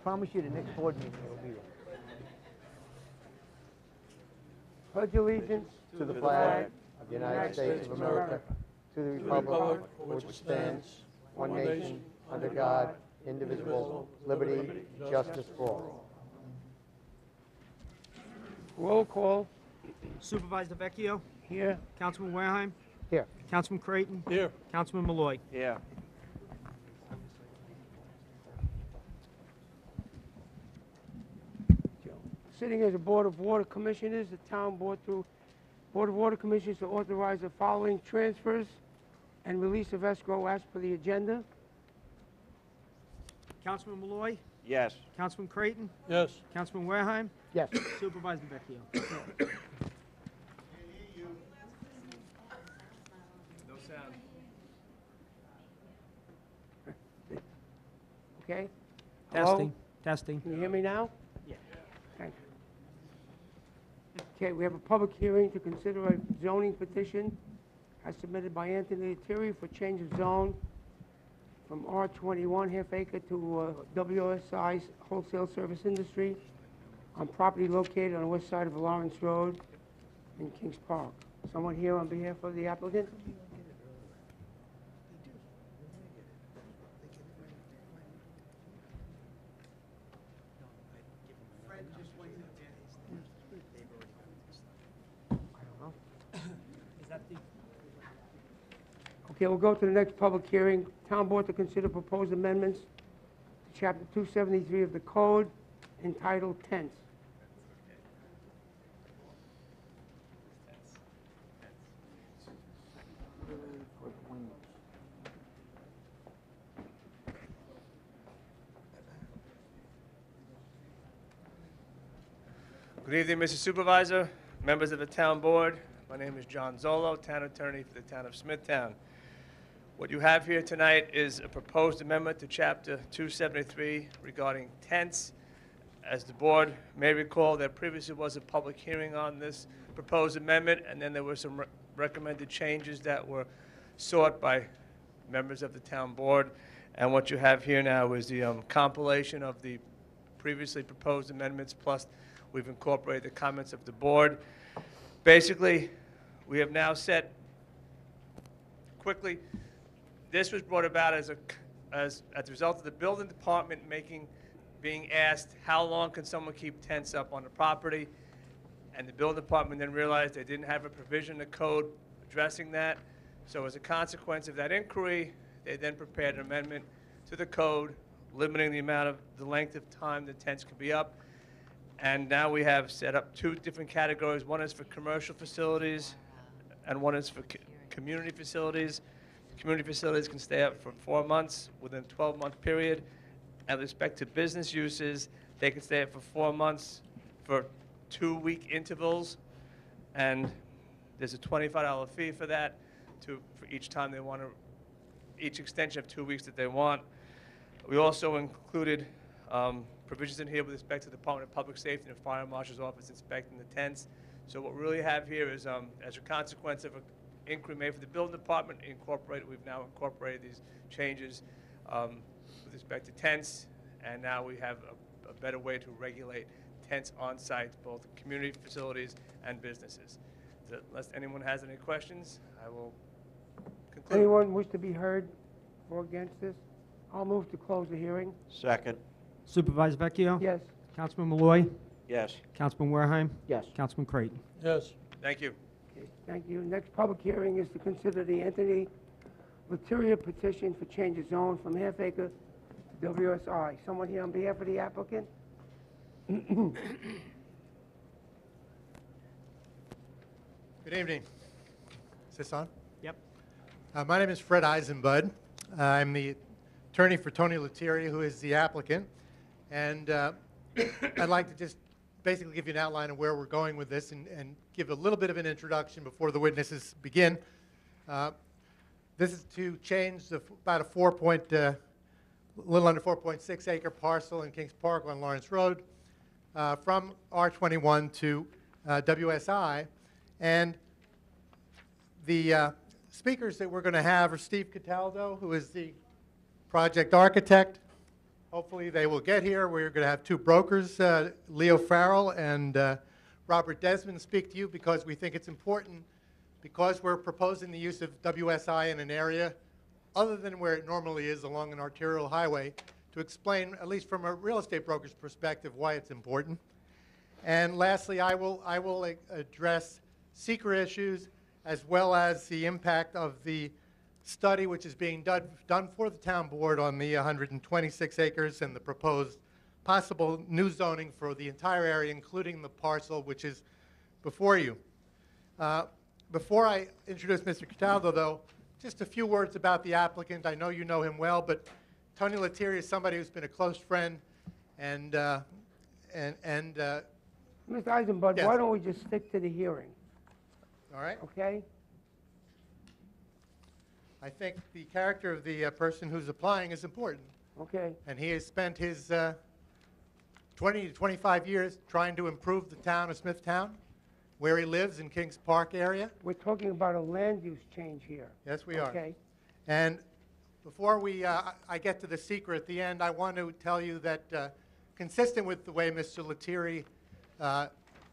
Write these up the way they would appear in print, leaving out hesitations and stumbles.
promise you the next board meeting you'll be there. Pledge allegiance to the flag of the United States of America, to the to the republic republic for which it stands, one nation, under God, indivisible, liberty, and justice for all. Roll call Supervisor Vecchio, here. Councilman Wareheim, Here. Councilman Creighton, Here. Councilman Malloy. Yeah. Sitting as a Board of Water Commissioners, the town board through Board of Water Commissioners to authorize the following transfers and release of escrow as per the agenda. Councilman Malloy, Yes. Councilman Creighton, Yes. Councilman Wareheim, Yes. Supervisor Vecchio. No sound. Okay? Hello? Testing. Can you hear me now? Yeah. Thank you. Okay, we have a public hearing to consider a zoning petition as submitted by Anthony Lettieri for change of zone from R21 half acre to WSI wholesale service industry on property located on the west side of Lawrence Road in Kings Park. Someone here on behalf of the applicant? Okay, we'll go to the next public hearing. Town Board to consider proposed amendments to Chapter 273 of the Code entitled Tents. Good evening, Mr. Supervisor, members of the Town Board. My name is John Zolo, Town Attorney for the Town of Smithtown. What you have here tonight is a proposed amendment to Chapter 273 regarding tents. As the Board may recall, there previously was a public hearing on this proposed amendment, and then there were some recommended changes that were sought by members of the Town Board. And what you have here now is the compilation of the previously proposed amendments, plus we've incorporated the comments of the Board. Basically, we have now set, quickly, this was brought about as a result of the building department being asked, how long can someone keep tents up on the property? And the building department then realized they didn't have a provision in the code addressing that. So as a consequence of that inquiry, they then prepared an amendment to the code limiting the length of time the tents could be up. And now we have set up two different categories. One is for commercial facilities, and one is for community facilities. Community facilities can stay up for 4 months within a 12-month period. And with respect to business uses, they can stay up for 4 months for 2-week intervals. And there's a $25 fee for that, for each time they want to, each extension of 2 weeks that they want. We also included provisions in here with respect to the Department of Public Safety and the Fire Marshal's Office inspecting the tents. So what we really have here is, as a consequence of an inquiry made for the building department, we've now incorporated these changes with respect to tents, and now we have a better way to regulate tents on site, both community facilities and businesses. So unless anyone has any questions, I will conclude. Anyone wish to be heard or against this? I'll move to close the hearing. Second. Supervisor Vecchio, Yes. Councilman Malloy, Yes. Councilman Wareheim, Yes. Councilman Creighton. Yes. Thank you. Okay, thank you. Next public hearing is to consider the Anthony Lettieri petition for change of zone from half acre to WSI. Someone here on behalf of the applicant? Good evening. Is this on? Yep. My name is Fred Eisenbud. I'm the attorney for Tony Lettieri, who is the applicant. And I'd like to just basically give you an outline of where we're going with this and give a little bit of an introduction before the witnesses begin. This is to change about a little under 4.6 acre parcel in Kings Park on Lawrence Road from R21 to WSI. And the speakers that we're going to have are Steve Cataldo, who is the project architect, Hopefully they will get here. We're going to have two brokers, Leo Farrell and Robert Desmond, speak to you because we think it's important, because we're proposing the use of WSI in an area other than where it normally is along an arterial highway, to explain, at least from a real estate broker's perspective, why it's important. And lastly, I will address seeker issues as well as the impact of the study which is being done for the town board on the 126 acres and the proposed possible new zoning for the entire area, including the parcel which is before you. Before I introduce Mr. Cataldo, though, just a few words about the applicant. I know you know him well, but Tony Lettieri is somebody who's been a close friend, and Mr. Eisenbud, Yes. why don't we just stick to the hearing, all right. okay? I think the character of the person who's applying is important, Okay. and he has spent his 20 to 25 years trying to improve the town of Smithtown, where he lives in Kings Park area. We're talking about a land use change here. Yes, we are. Okay. And before I get to the secret at the end, I want to tell you that consistent with the way Mr. Lettieri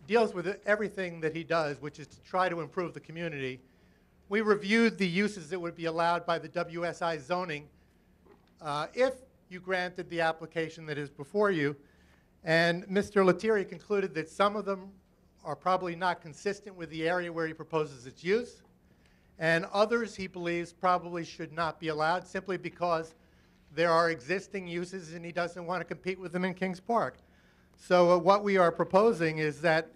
deals with everything that he does, which is to try to improve the community, we reviewed the uses that would be allowed by the WSI zoning if you granted the application that is before you. And Mr. Lettieri concluded that some of them are probably not consistent with the area where he proposes its use, and others he believes probably should not be allowed simply because there are existing uses and he doesn't want to compete with them in Kings Park. So what we are proposing is that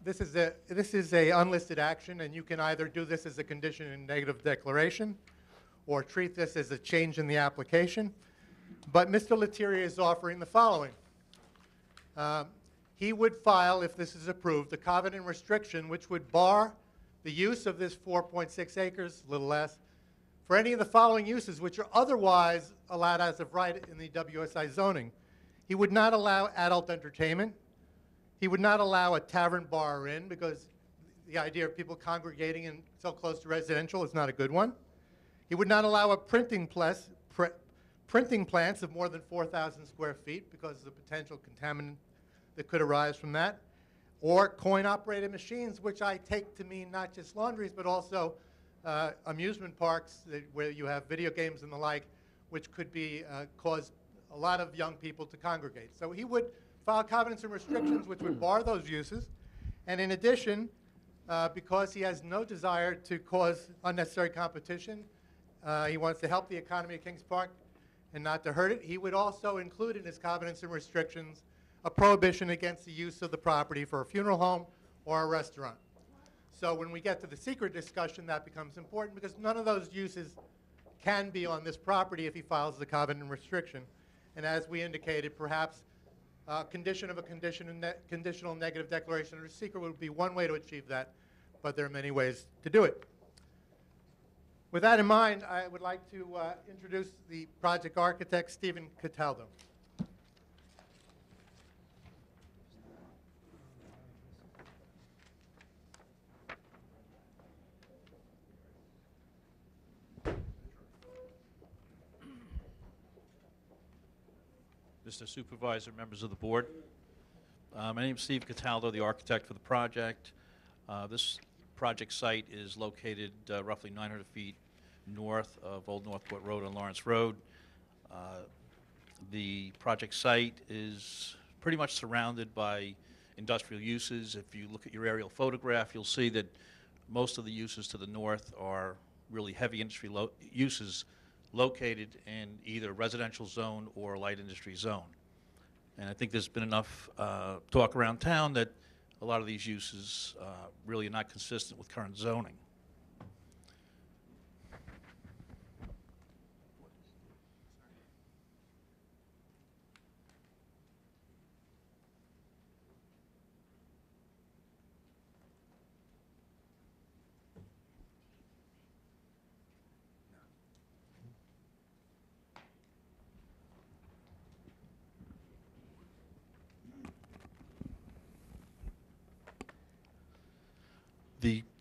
this is a unlisted action, and you can either do this as a condition in negative declaration or treat this as a change in the application. But Mr. Lettieri is offering the following. He would file, if this is approved, a covenant restriction which would bar the use of this 4.6 acres, a little less, for any of the following uses which are otherwise allowed as of right in the WSI zoning. He would not allow adult entertainment. He would not allow a tavern, bar, or inn, because the idea of people congregating in so close to residential is not a good one. He would not allow a printing plants of more than 4,000 square feet because of the potential contaminant that could arise from that, or coin-operated machines, which I take to mean not just laundries, but also amusement parks where you have video games and the like, which could be cause a lot of young people to congregate. So he would file covenants and restrictions which would bar those uses. And in addition, because he has no desire to cause unnecessary competition, he wants to help the economy of Kings Park and not to hurt it, he would also include in his covenants and restrictions a prohibition against the use of the property for a funeral home or a restaurant. So when we get to the secret discussion, that becomes important because none of those uses can be on this property if he files the covenant and restriction. And as we indicated, perhaps conditional negative declaration or secret would be one way to achieve that, but there are many ways to do it. With that in mind, I would like to introduce the project architect, Stephen Cataldo. Mr. Supervisor, members of the board. My name is Steve Cataldo, the architect for the project. This project site is located roughly 900 feet north of Old Northport Road and Lawrence Road. The project site is pretty much surrounded by industrial uses. If you look at your aerial photograph, you'll see that most of the uses to the north are really heavy industry uses located in either residential zone or light industry zone. And I think there's been enough talk around town that a lot of these uses really are not consistent with current zoning.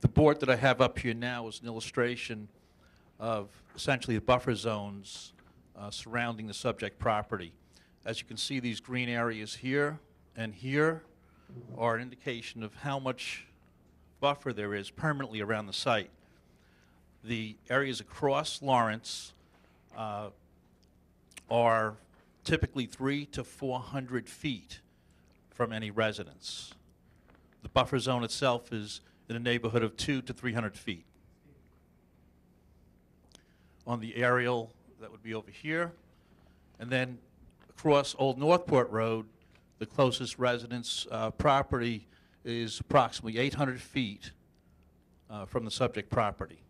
The board that I have up here now is an illustration of essentially the buffer zones surrounding the subject property. As you can see, these green areas here and here are an indication of how much buffer there is permanently around the site. The areas across Lawrence are typically 300 to 400 feet from any residence. The buffer zone itself is in a neighborhood of 200 to 300 feet. On the aerial, that would be over here. And then across Old Northport Road, the closest residence property is approximately 800 feet from the subject property.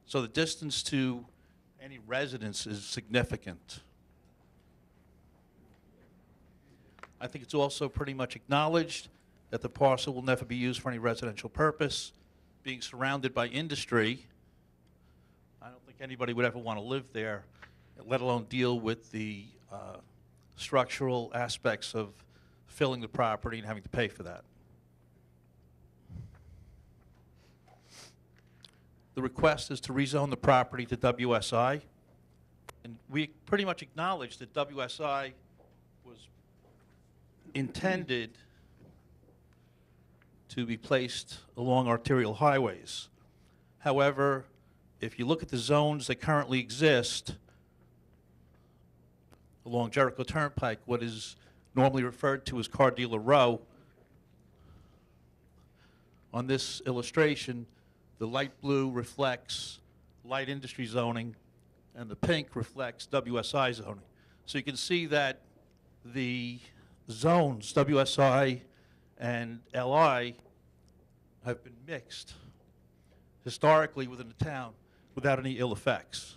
So the distance to any residence is significant. I think it's also pretty much acknowledged that the parcel will never be used for any residential purpose. Being surrounded by industry, I don't think anybody would ever want to live there, let alone deal with the structural aspects of filling the property and having to pay for that. The request is to rezone the property to WSI, and we pretty much acknowledge that WSI was intended to be placed along arterial highways. However, if you look at the zones that currently exist along Jericho Turnpike, what is normally referred to as Car Dealer Row, on this illustration, the light blue reflects light industry zoning, and the pink reflects WSI zoning. So you can see that the zones, WSI and LI, have been mixed historically within the town without any ill effects.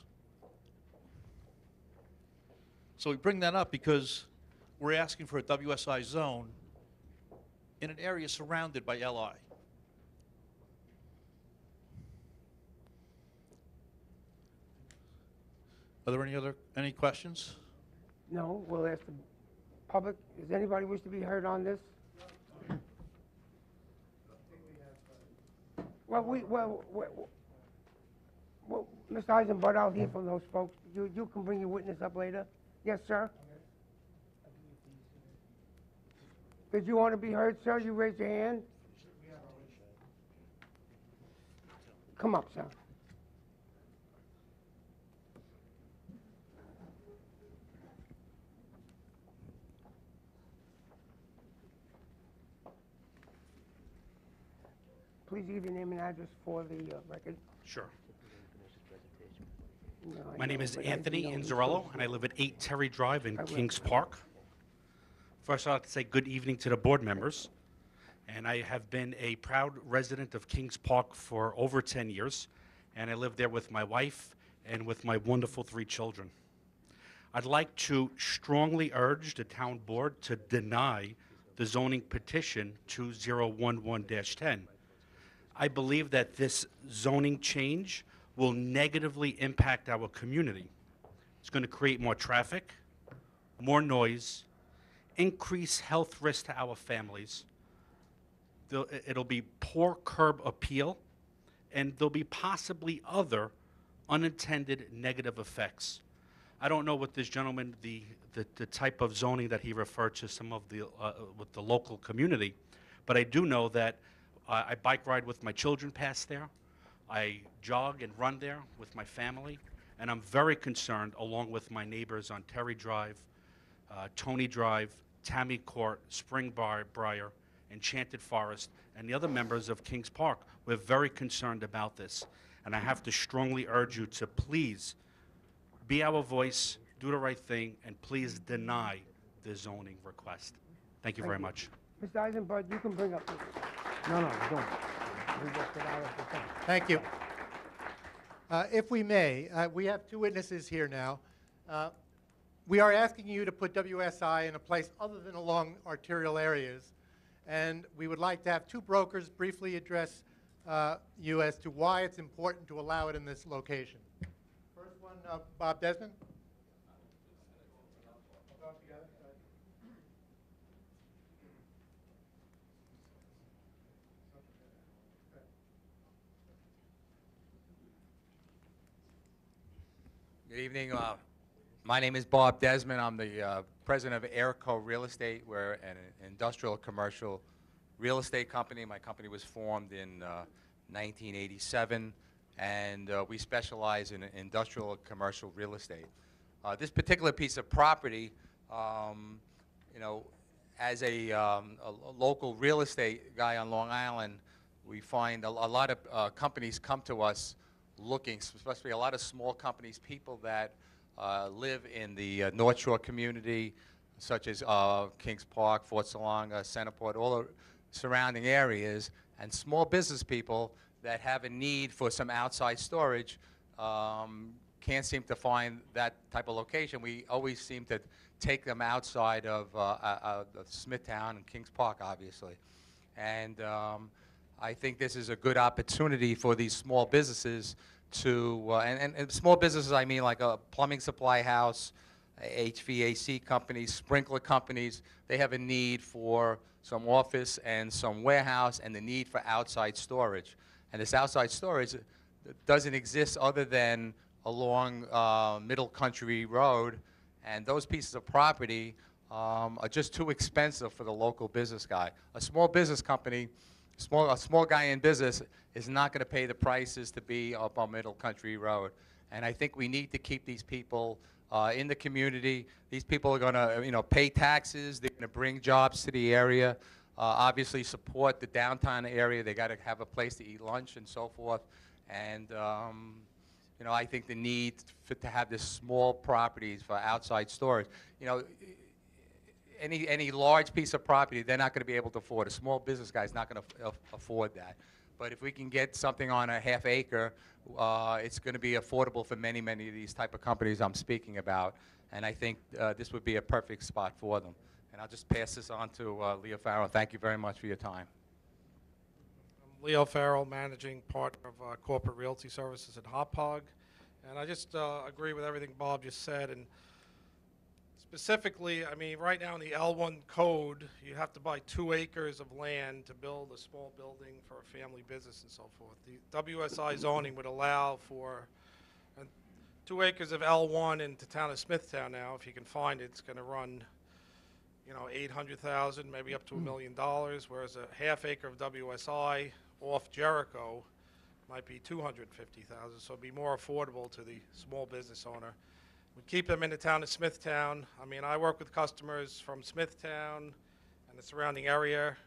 So we bring that up because we're asking for a WSI zone in an area surrounded by LI. Are there any questions? No, we'll ask the public. Does anybody wish to be heard on this? Well, Mr. Eisenbud, I'll hear from those folks. You can bring your witness up later. Yes, sir? Did you want to be heard, sir? You raised your hand. Come up, sir. Please give your name and address for the record. Sure. No, I My name know, is but I didn't Anthony know who Inzarello, spoke. and I live at 8 Terry Drive in I will. Kings Park. First, I'd like to say good evening to the board members. And I have been a proud resident of Kings Park for over 10 years, and I live there with my wife and with my wonderful 3 children. I'd like to strongly urge the town board to deny the zoning petition 2011-10. I believe that this zoning change will negatively impact our community. It's going to create more traffic, more noise, increase health risks to our families. It'll be poor curb appeal, and there'll be possibly other unintended negative effects. I don't know what this gentleman, the type of zoning that he referred to, some of the with the local community, but I do know that I bike ride with my children past there. I jog and run there with my family, and I'm very concerned, along with my neighbors on Terry Drive, Tony Drive, Tammy Court, Spring Briar, Enchanted Forest, and the other members of Kings Park. We're very concerned about this, and I have to strongly urge you to please be our voice, do the right thing, and please deny the zoning request. Thank you very much. Mr. Eisenbud, you can bring up the... No, don't. We just get out of the thing. Thank you. If we may, we have 2 witnesses here now. We are asking you to put WSI in a place other than along arterial areas, and we would like to have 2 brokers briefly address you as to why it's important to allow it in this location. First one, Bob Desmond. Good evening. My name is Bob Desmond. I'm the president of Airco Real Estate. We're an industrial commercial real estate company. My company was formed in 1987, and we specialize in industrial and commercial real estate. This particular piece of property, you know, as a local real estate guy on Long Island, we find a lot of companies come to us looking, especially a lot of small companies, people that live in the North Shore community, such as Kings Park, Fort Salonga, Centerport, all the surrounding areas, and small business people that have a need for some outside storage can't seem to find that type of location. We always seem to take them outside of Smithtown and Kings Park, obviously. And I think this is a good opportunity for these small businesses to, and small businesses, I mean like a plumbing supply house, HVAC companies, sprinkler companies. They have a need for some office and some warehouse and the need for outside storage. And this outside storage doesn't exist other than along Middle Country Road, and those pieces of property are just too expensive for the local business guy. A small business company, a small guy in business is not going to pay the prices to be up on Middle Country Road. And I think we need to keep these people in the community. These people are going to, you know, pay taxes. They're going to bring jobs to the area. Obviously, support the downtown area. They got to have a place to eat lunch and so forth. And you know, I think the need to have this small properties for outside storage. You know, any large piece of property, they're not going to be able to afford. A small business guy is not going to afford that. But if we can get something on a half acre, it's going to be affordable for many, many of these type of companies I'm speaking about. And I think this would be a perfect spot for them. And I'll just pass this on to Leo Farrell. Thank you very much for your time. I'm Leo Farrell, managing partner of Corporate Realty Services at Hauppauge. And I just agree with everything Bob just said. And specifically, I mean, right now in the L1 code, you have to buy 2 acres of land to build a small building for a family business and so forth. The WSI zoning would allow for 2 acres of L1 in the town of Smithtown now. If you can find it, it's going to run, you know, $800,000, maybe up to $1 million, whereas a half acre of WSI off Jericho might be $250,000, so it'd be more affordable to the small business owner. We keep them in the town of Smithtown. I mean, I work with customers from Smithtown and the surrounding area,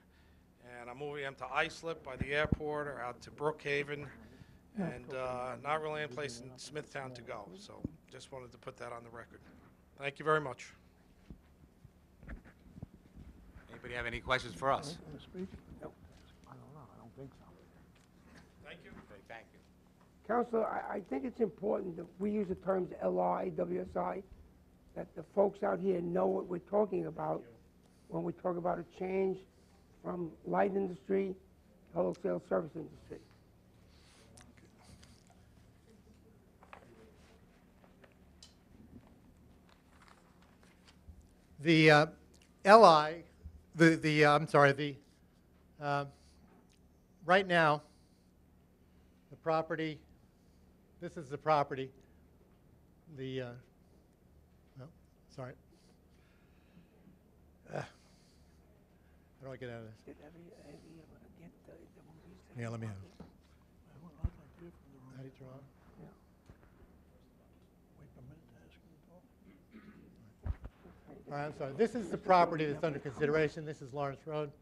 and I'm moving them to Islip by the airport or out to Brookhaven, and not really any place in Smithtown to go. So just wanted to put that on the record. Thank you very much. Anybody have any questions for us? Thank you. Okay, thank you. Counselor, I think it's important that we use the terms LI, WSI, that the folks out here know what we're talking about when we talk about a change from light industry to wholesale service industry. The LI, right now, the property, this is the property, how do I get out of this? Yeah, let me have it. How do you draw? All right, I'm sorry. This is the property that's under consideration. This is Lawrence Road.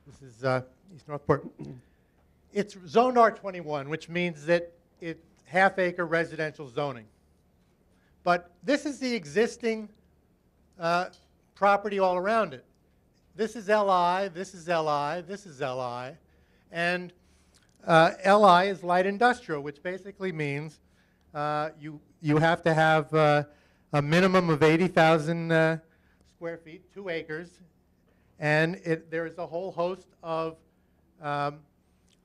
This is East Northport. It's zoned R21, which means that it's half-acre residential zoning. But this is the existing property all around it. This is LI, this is LI, this is LI. And LI is light industrial, which basically means you have to have a minimum of 80,000 square feet, 2 acres, and there is a whole host of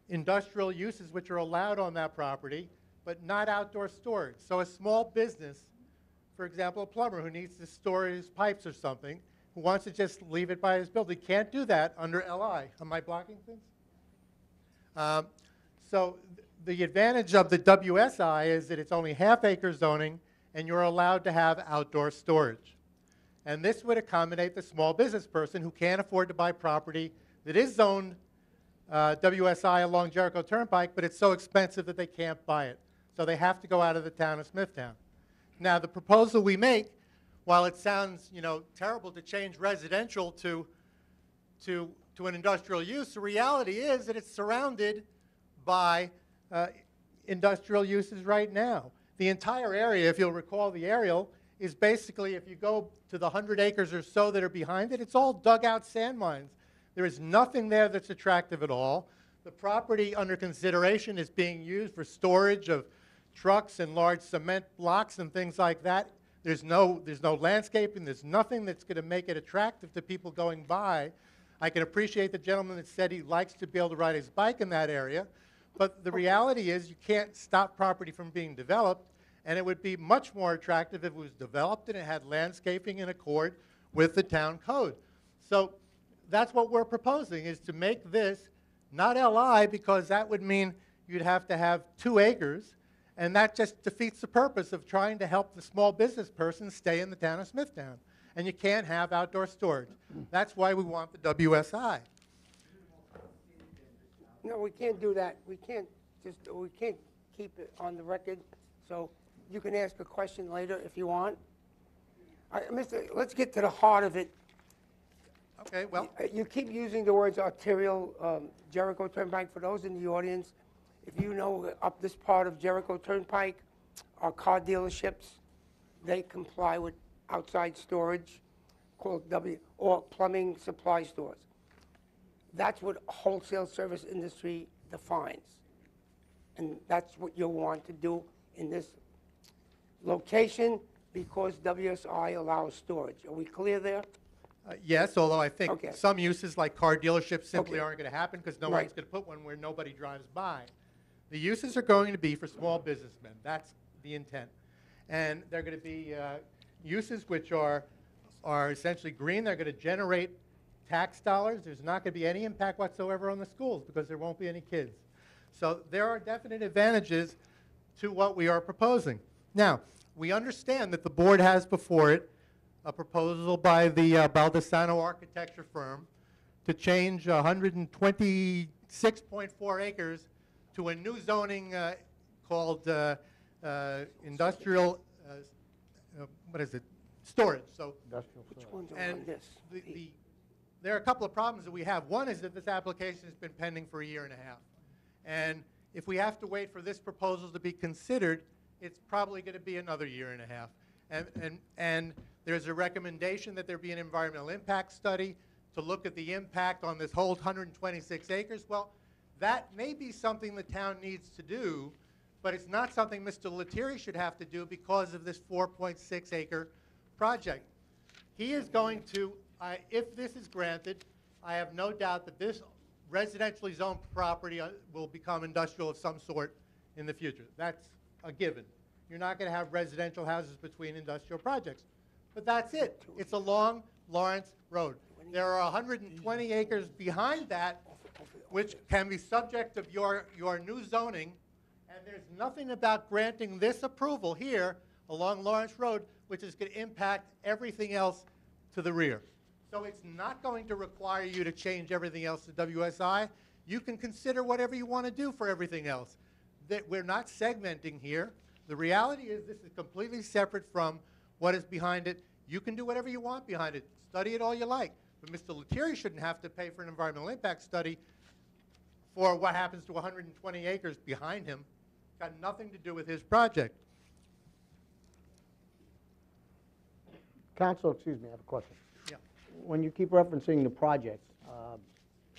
industrial uses which are allowed on that property, but not outdoor storage. So a small business, for example, a plumber who needs to store his pipes or something, who wants to just leave it by his building, can't do that under LI. Am I blocking things? So the advantage of the WSI is that it's only half-acre zoning, and you're allowed to have outdoor storage. And this would accommodate the small business person who can't afford to buy property that is zoned WSI along Jericho Turnpike, but it's so expensive that they can't buy it. So they have to go out of the town of Smithtown. Now, the proposal we make, while it sounds, terrible to change residential to an industrial use, the reality is that it's surrounded by industrial uses right now. The entire area, if you'll recall the aerial, is basically, if you go to the 100 acres or so that are behind it, it's all dugout sand mines. There is nothing there that's attractive at all. The property under consideration is being used for storage of trucks and large cement blocks and things like that. There's no landscaping. There's nothing that's going to make it attractive to people going by. I can appreciate the gentleman that said he likes to be able to ride his bike in that area, but the reality is you can't stop property from being developed, and it would be much more attractive if it was developed and it had landscaping in accord with the town code. So that's what we're proposing, is to make this not LI, because that would mean you'd have to have 2 acres, and that just defeats the purpose of trying to help the small business person stay in the town of Smithtown. And you can't have outdoor storage. That's why we want the WSI. No, we can't do that. We can't keep it on the record. So you can ask a question later if you want. Let's get to the heart of it. Okay, well. You keep using the words arterial Jericho Turnpike. For those in the audience, if you know up this part of Jericho Turnpike, our car dealerships, they comply with outside storage called or plumbing supply stores. That's what wholesale service industry defines. And that's what you'll want to do in this location because WSI allows storage. Are we clear there? Yes, although I think Okay. some uses like car dealerships simply Okay. aren't going to happen because no Right. one's going to put one where nobody drives by. The uses are going to be for small businessmen. That's the intent. And they're going to be uses which are essentially green. They're going to generate tax dollars. There's not going to be any impact whatsoever on the schools because there won't be any kids. So there are definite advantages to what we are proposing. Now, we understand that the board has before it a proposal by the Baldessano architecture firm to change 126.4 acres to a new zoning called industrial, storage. So, Industrial Which storage. ones are and on this? there are a couple of problems that we have. One is that this application has been pending for 1.5 years. And if we have to wait for this proposal to be considered, it's probably going to be another 1.5 years. And there's a recommendation that there be an environmental impact study to look at the impact on this whole 126 acres. Well, that may be something the town needs to do, but it's not something Mr. Lettieri should have to do because of this 4.6 acre project. He is going to, if this is granted, I have no doubt that this residentially zoned property will become industrial of some sort in the future. That's a given. You're not going to have residential houses between industrial projects. But that's it. It's along Lawrence Road. There are 120 acres behind that which can be subject of your new zoning, and there's nothing about granting this approval here along Lawrence Road which is going to impact everything else to the rear. So it's not going to require you to change everything else to WSI. You can consider whatever you want to do for everything else. That we're not segmenting here. The reality is this is completely separate from what is behind it. You can do whatever you want behind it. Study it all you like. But Mr. Lettieri shouldn't have to pay for an environmental impact study for what happens to 120 acres behind him. Got nothing to do with his project. Counsel, excuse me, I have a question. Yeah. When you keep referencing the project,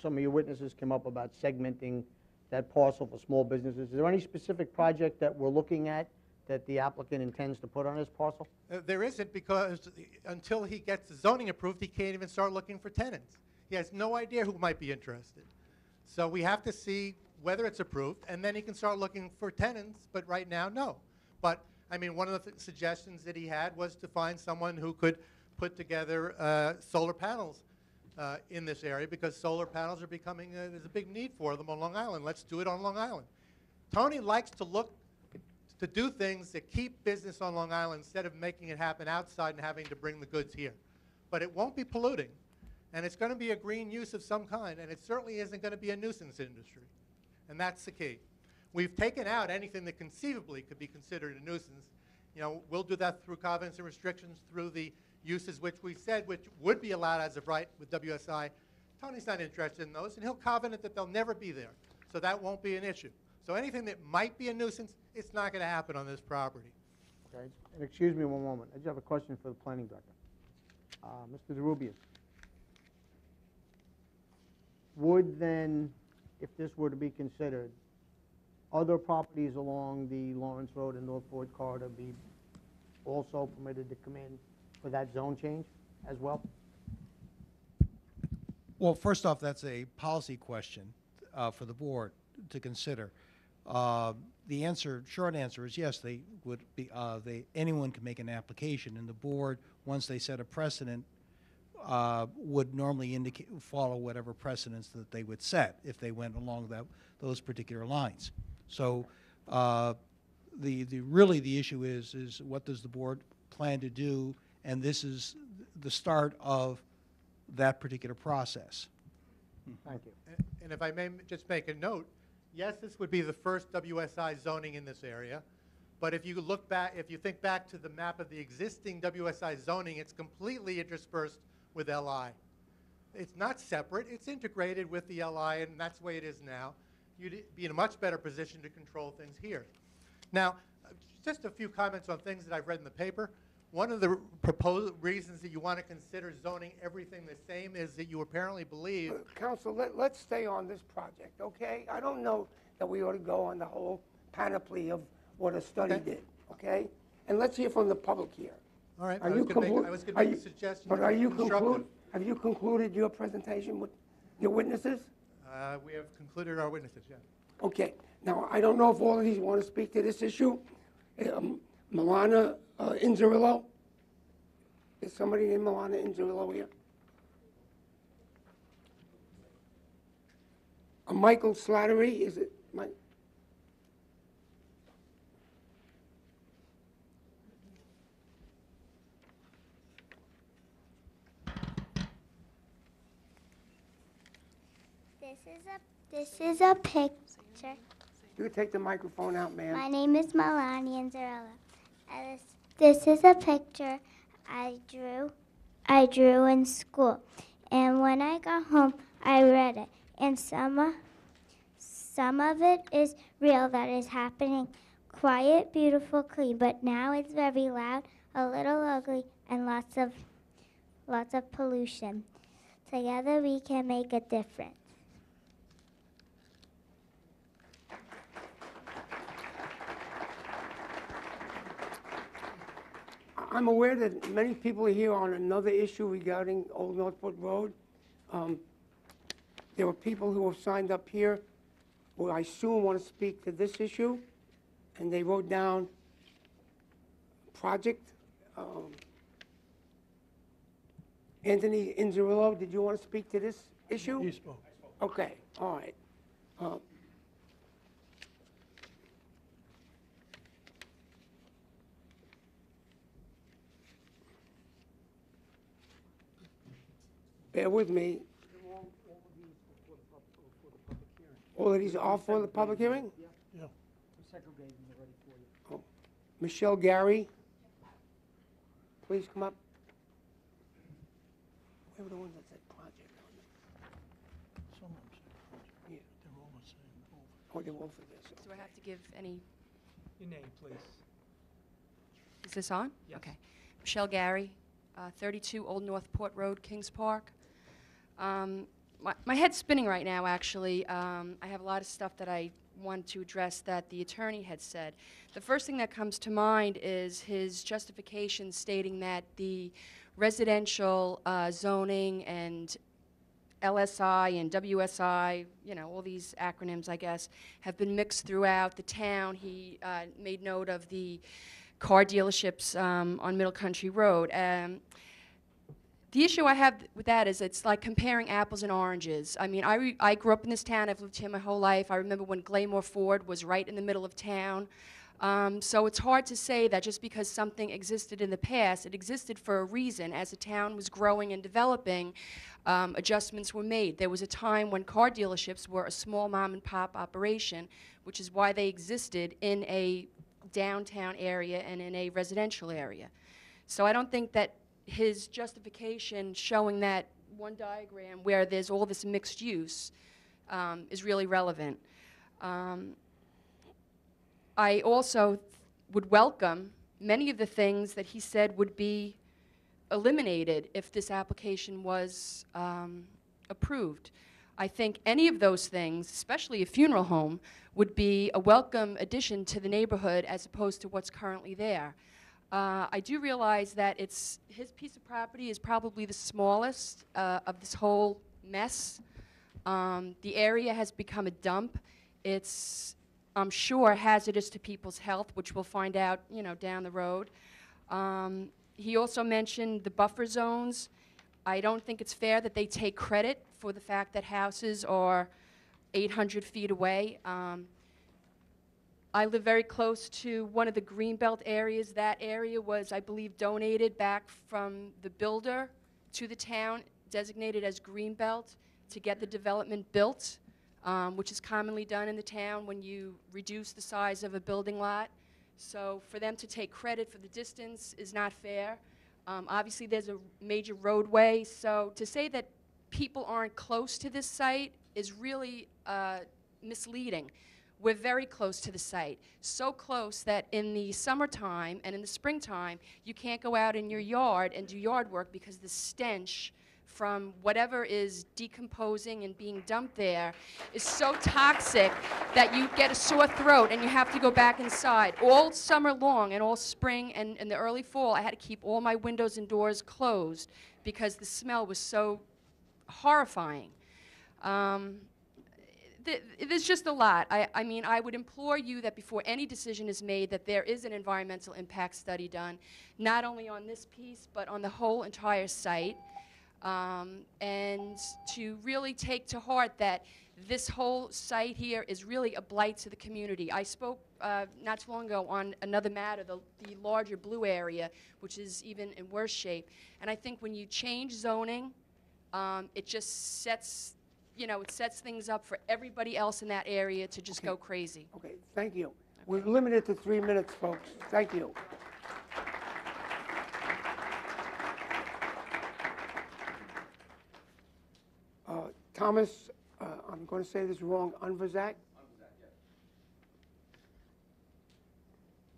some of your witnesses came up about segmenting that parcel for small businesses. Is there any specific project that we're looking at that the applicant intends to put on his parcel? There isn't, because until he gets the zoning approved, he can't even start looking for tenants. He has no idea who might be interested. So we have to see whether it's approved, and then he can start looking for tenants, but right now, no. But, I mean, one of the suggestions that he had was to find someone who could put together solar panels in this area, because solar panels are becoming, there's a big need for them on Long Island. Let's do it on Long Island. Tony likes to look to do things that keep business on Long Island instead of making it happen outside and having to bring the goods here. But it won't be polluting, and it's going to be a green use of some kind, and it certainly isn't going to be a nuisance industry. And that's the key. We've taken out anything that conceivably could be considered a nuisance. You know, we'll do that through covenants and restrictions, through the uses which we said which would be allowed as of right with WSI. Tony's not interested in those, and he'll covenant that they'll never be there. So that won't be an issue. So anything that might be a nuisance, it's not going to happen on this property. Okay, and excuse me one moment. I just have a question for the planning director. Mr. DeRubius. Would then, if this were to be considered, other properties along the Lawrence Road and Northport corridor be also permitted to come in for that zone change as well? Well, first off, that's a policy question for the board to consider. The answer, short answer is yes, they would be, anyone can make an application, and the board, once they set a precedent, would normally follow whatever precedents that they would set if they went along those particular lines. So really the issue is what does the board plan to do, and this is the start of that particular process. Thank you. And if I may just make a note, yes, this would be the first WSI zoning in this area. But if you look back, if you think back to the map of the existing WSI zoning, it's completely interspersed with LI. It's not separate, it's integrated with the LI, and that's the way it is now. You'd be in a much better position to control things here. Now, just a few comments on things that I've read in the paper. One of the proposed reasons that you want to consider zoning everything the same is that you apparently believe. Council, let's stay on this project, okay? I don't know that we ought to go on the whole panoply of what a study Okay. did, okay? And let's hear from the public here. All right, Are I you was going to conclu- make a suggestion. But are you constructive. have you concluded your presentation with your witnesses? We have concluded our witnesses, yeah. Okay. Now, I don't know if all of these want to speak to this issue. Milana Inzerillo? Is somebody named Milana Inzerillo here? Michael Slattery, is it Mike? This is a picture. You can take the microphone out, ma'am. My name is Melanie Anzarella. This is a picture I drew in school. And when I got home, I read it. And some of it is real, that is happening. Quiet, beautiful, clean. But now it's very loud, a little ugly, and lots of pollution. Together we can make a difference. I'm aware that many people are here on another issue regarding Old Northport Road. There were people who have signed up here who I assume want to speak to this issue, and they wrote down project. Anthony Inzerillo, did you want to speak to this issue? He spoke. Okay, all right. Bear with me. All of these are for the public hearing? Yeah. Oh. Michelle Gary, please come up. Where were the ones that said project on them? Some of them say project. Yeah. They're all the same. Oh, they were for this. Do I have to give any, Your name, please. is this on? Yes. Okay. Michelle Gary, 32 Old Northport Road, Kings Park. My head's spinning right now, actually. I have a lot of stuff that I want to address that the attorney had said. The first thing that comes to mind is his justification stating that the residential zoning and LSI and WSI, you know, all these acronyms, I guess, have been mixed throughout the town. He made note of the car dealerships on Middle Country Road. The issue I have with that is it's like comparing apples and oranges. I mean, I grew up in this town. I've lived here my whole life. I remember when Glamour Ford was right in the middle of town. So it's hard to say that just because something existed in the past, it existed for a reason. As the town was growing and developing, adjustments were made. There was a time when car dealerships were a small mom-and-pop operation, which is why they existed in a downtown area and in a residential area. So I don't think that his justification showing that one diagram where there's all this mixed use is really relevant. I also would welcome many of the things that he said would be eliminated if this application was approved. I think any of those things, especially a funeral home, would be a welcome addition to the neighborhood as opposed to what's currently there. I do realize that his piece of property is probably the smallest of this whole mess. The area has become a dump. It's, I'm sure, hazardous to people's health, which we'll find out, down the road. He also mentioned the buffer zones. I don't think it's fair that they take credit for the fact that houses are 800 feet away. I live very close to one of the greenbelt areas. That area was, I believe, donated back from the builder to the town, designated as greenbelt to get the development built, which is commonly done in the town when you reduce the size of a building lot. So for them to take credit for the distance is not fair. Obviously, there's a major roadway, so to say that people aren't close to this site is really misleading. We're very close to the site, so close that in the summertime and in the springtime, you can't go out in your yard and do yard work because the stench from whatever is decomposing and being dumped there is so toxic that you get a sore throat and you have to go back inside. All summer long and all spring and in the early fall, I had to keep all my windows and doors closed because the smell was so horrifying. There's just a lot. I mean, I would implore you that before any decision is made that there is an environmental impact study done, not only on this piece, but on the whole entire site, and to really take to heart that this whole site here is really a blight to the community. I spoke not too long ago on another matter, the larger blue area, which is even in worse shape. And I think when you change zoning, it just sets it sets things up for everybody else in that area to just go crazy. Okay, thank you. We're limited to 3 minutes, folks. Thank you. Thomas, I'm going to say this wrong, Unverzak?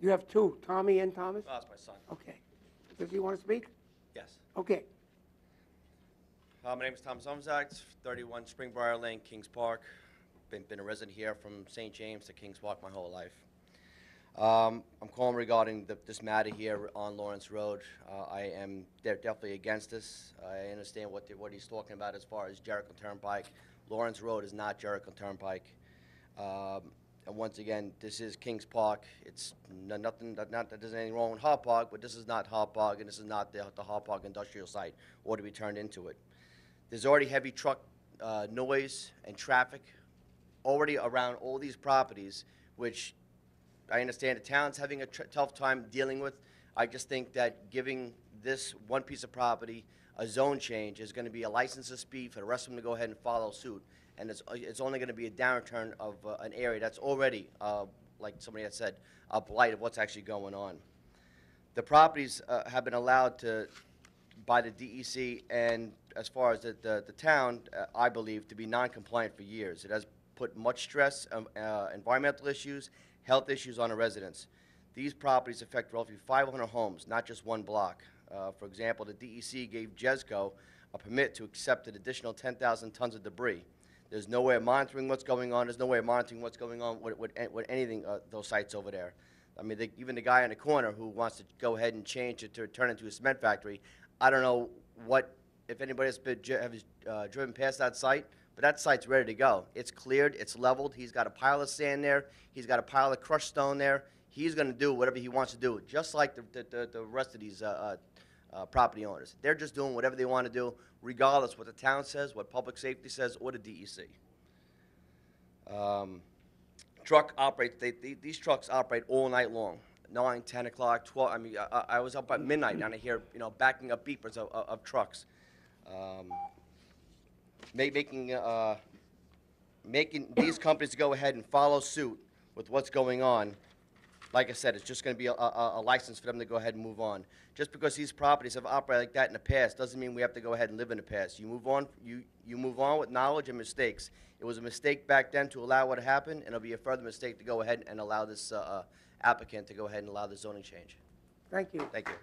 You have two, Tommy and Thomas? Oh, that's my son. Okay. Does he want to speak? Yes. Okay. My name is Thomas Umzak, 31 Springbriar Lane, Kings Park. Been a resident here from St. James to Kings Park my whole life. I'm calling regarding this matter here on Lawrence Road. I am definitely against this. I understand what he's talking about as far as Jericho Turnpike. Lawrence Road is not Jericho Turnpike. And once again, this is Kings Park. It's nothing, not that there's anything wrong with Hart Park, but this is not Hart Park, and this is not the Hart Park industrial site, or to be turned into it. There's already heavy truck noise and traffic already around all these properties, which I understand the town's having a tough time dealing with. I just think that giving this one piece of property a zone change is going to be a license to speed for the rest of them to go ahead and follow suit. And it's only going to be a downturn of an area that's already, like somebody had said, a blight of what's actually going on. The properties have been allowed by the DEC and as far as the town, I believe, to be non-compliant for years. It has put much stress, environmental issues, health issues on the residents. These properties affect roughly 500 homes, not just one block. For example, the DEC gave Jesco a permit to accept an additional 10,000 tons of debris. There's no way of monitoring what's going on. There's no way of monitoring what's going on with anything, those sites over there. I mean, even the guy in the corner who wants to go ahead and change it to turn it into a cement factory, I don't know if anybody has been driven past that site, but that site's ready to go. It's cleared, it's leveled. He's got a pile of sand there. He's got a pile of crushed stone there. He's going to do whatever he wants to do, just like the rest of these property owners. They're just doing whatever they want to do, regardless what the town says, what public safety says, or the DEC. truck operates, these trucks operate all night long, 9, 10 o'clock, 12. I mean, I was up at midnight and I hear, backing up beepers of trucks. Making these companies go ahead and follow suit with what's going on. Like I said, it's just going to be a license for them to go ahead and move on. Just because these properties have operated like that in the past doesn't mean we have to go ahead and live in the past. You move on. You move on with knowledge and mistakes. It was a mistake back then to allow what happened, and it'll be a further mistake to go ahead and allow this applicant to go ahead and allow the zoning change. Thank you. Thank you.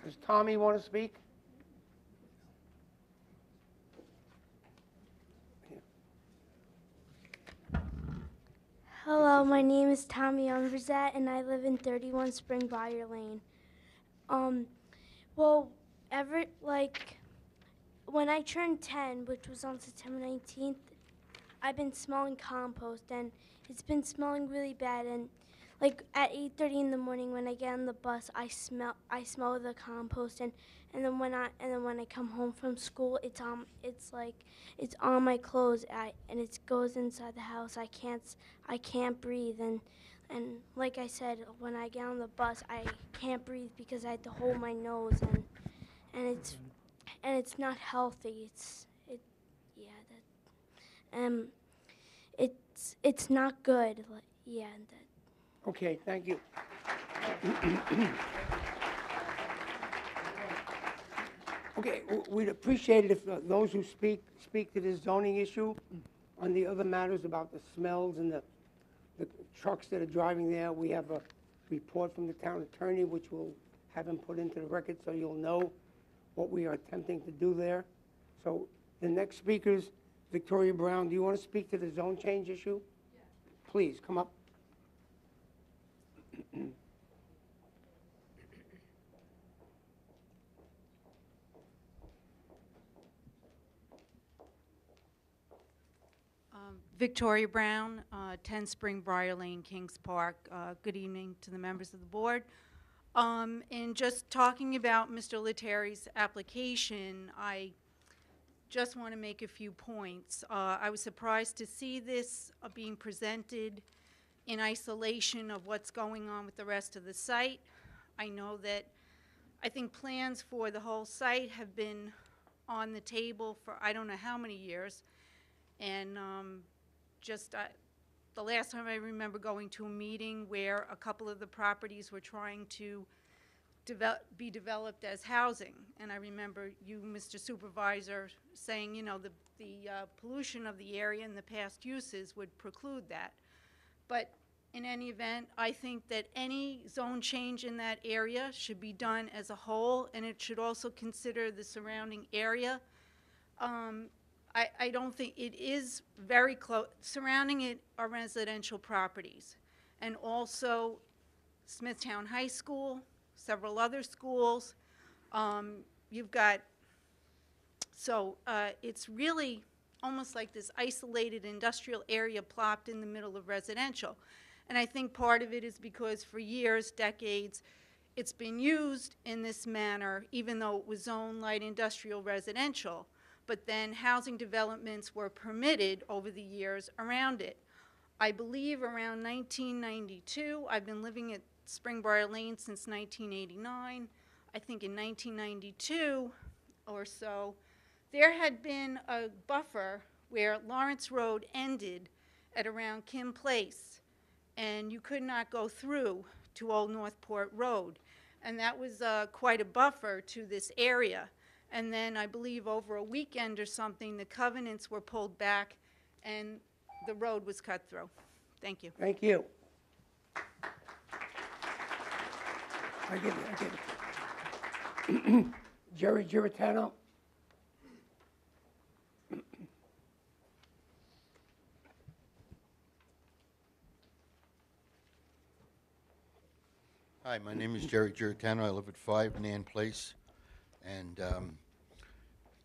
Does Tommy want to speak? Hello, my name is Tommy Umverzat, and I live in 31 Spring Briar Lane. Well, when I turned 10, which was on September 19th, I've been smelling compost, and it's been smelling really bad. And like at 8:30 in the morning, when I get on the bus, I smell the compost, and then when I come home from school, it's on my clothes, and it goes inside the house. I can't breathe, and like I said, when I get on the bus, I can't breathe because I have to hold my nose, and it's not healthy. It's not good. Okay, thank you. Okay, we'd appreciate it if those who speak to this zoning issue on the other matters about the smells and the trucks that are driving there. We have a report from the town attorney, which we'll have him put into the record so you'll know what we are attempting to do there. So the next speaker's Victoria Brown. Do you want to speak to the zone change issue? Yeah. Please, come up. Victoria Brown, 10 Spring Briar Lane, Kings Park. Good evening to the members of the board. In just talking about Mr. Lettieri's application, I just want to make a few points. I was surprised to see this being presented in isolation of what's going on with the rest of the site. I think plans for the whole site have been on the table for I don't know how many years. And the last time I remember going to a meeting where a couple of the properties were trying to be developed as housing. And I remember you, Mr. Supervisor, saying, the pollution of the area and the past uses would preclude that. But in any event, I think that any zone change in that area should be done as a whole, and it should also consider the surrounding area. I don't think it is very close. Surrounding it are residential properties, and also Smithtown High School, several other schools. It's really almost like this isolated industrial area plopped in the middle of residential. And I think part of it is because for years, decades, it's been used in this manner, even though it was zoned light industrial residential. But then housing developments were permitted over the years around it. I believe around 1992, I've been living at Spring Briar Lane since 1989. I think in 1992 or so, there had been a buffer where Lawrence Road ended at around Kim Place, and you could not go through to Old Northport Road. And that was quite a buffer to this area. And then I believe over a weekend or something, the covenants were pulled back and the road was cut through. Thank you. Thank you. I get it. Jerry Giratano. Hi, my name is Jerry Giratano. I live at 5 Nan Place. And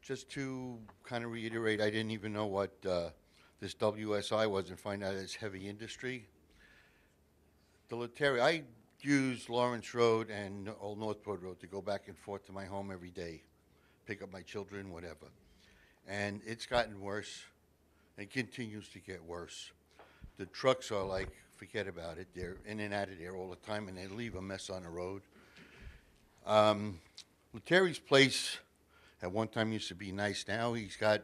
just to kind of reiterate, I didn't even know what this WSI was and find out it's heavy industry. The Lettieri, I use Lawrence Road and Old Northport Road to go back and forth to my home every day, pick up my children, whatever. and it's gotten worse and continues to get worse. The trucks are like, forget about it. They're in and out of there all the time, and they leave a mess on the road. Lettieri's place at one time used to be nice. Now he's got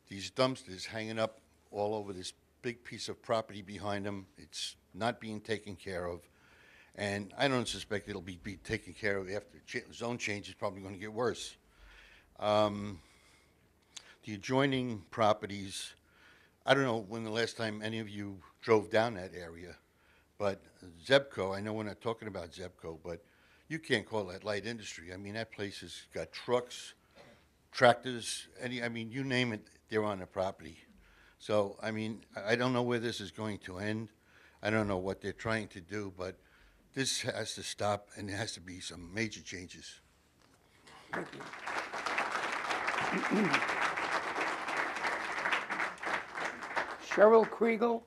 these dumpsters hanging up all over this big piece of property behind him. It's not being taken care of. And I don't suspect it'll be taken care of after zone change. Is probably going to get worse. The adjoining properties, I don't know when the last time any of you drove down that area, but Zebco, I know we're not talking about Zebco, but you can't call that light industry. I mean, that place has got trucks, tractors, I mean, you name it, they're on the property. So, I mean, I don't know where this is going to end. I don't know what they're trying to do, but this has to stop, and there has to be some major changes. Thank you. Cheryl Kriegel.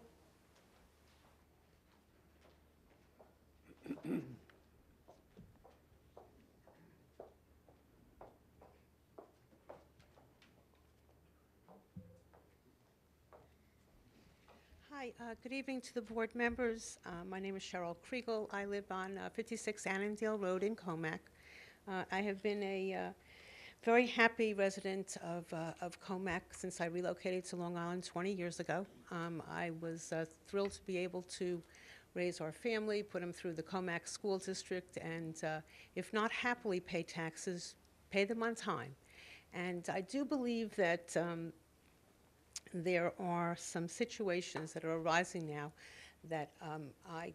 Hi, good evening to the board members. My name is Cheryl Kriegel. I live on 56 Annandale Road in Comac. I have been a very happy resident of Comac since I relocated to Long Island 20 years ago. I was thrilled to be able to raise our family, put them through the Comac School District, and if not happily pay taxes, pay them on time. And I do believe that there are some situations that are arising now that I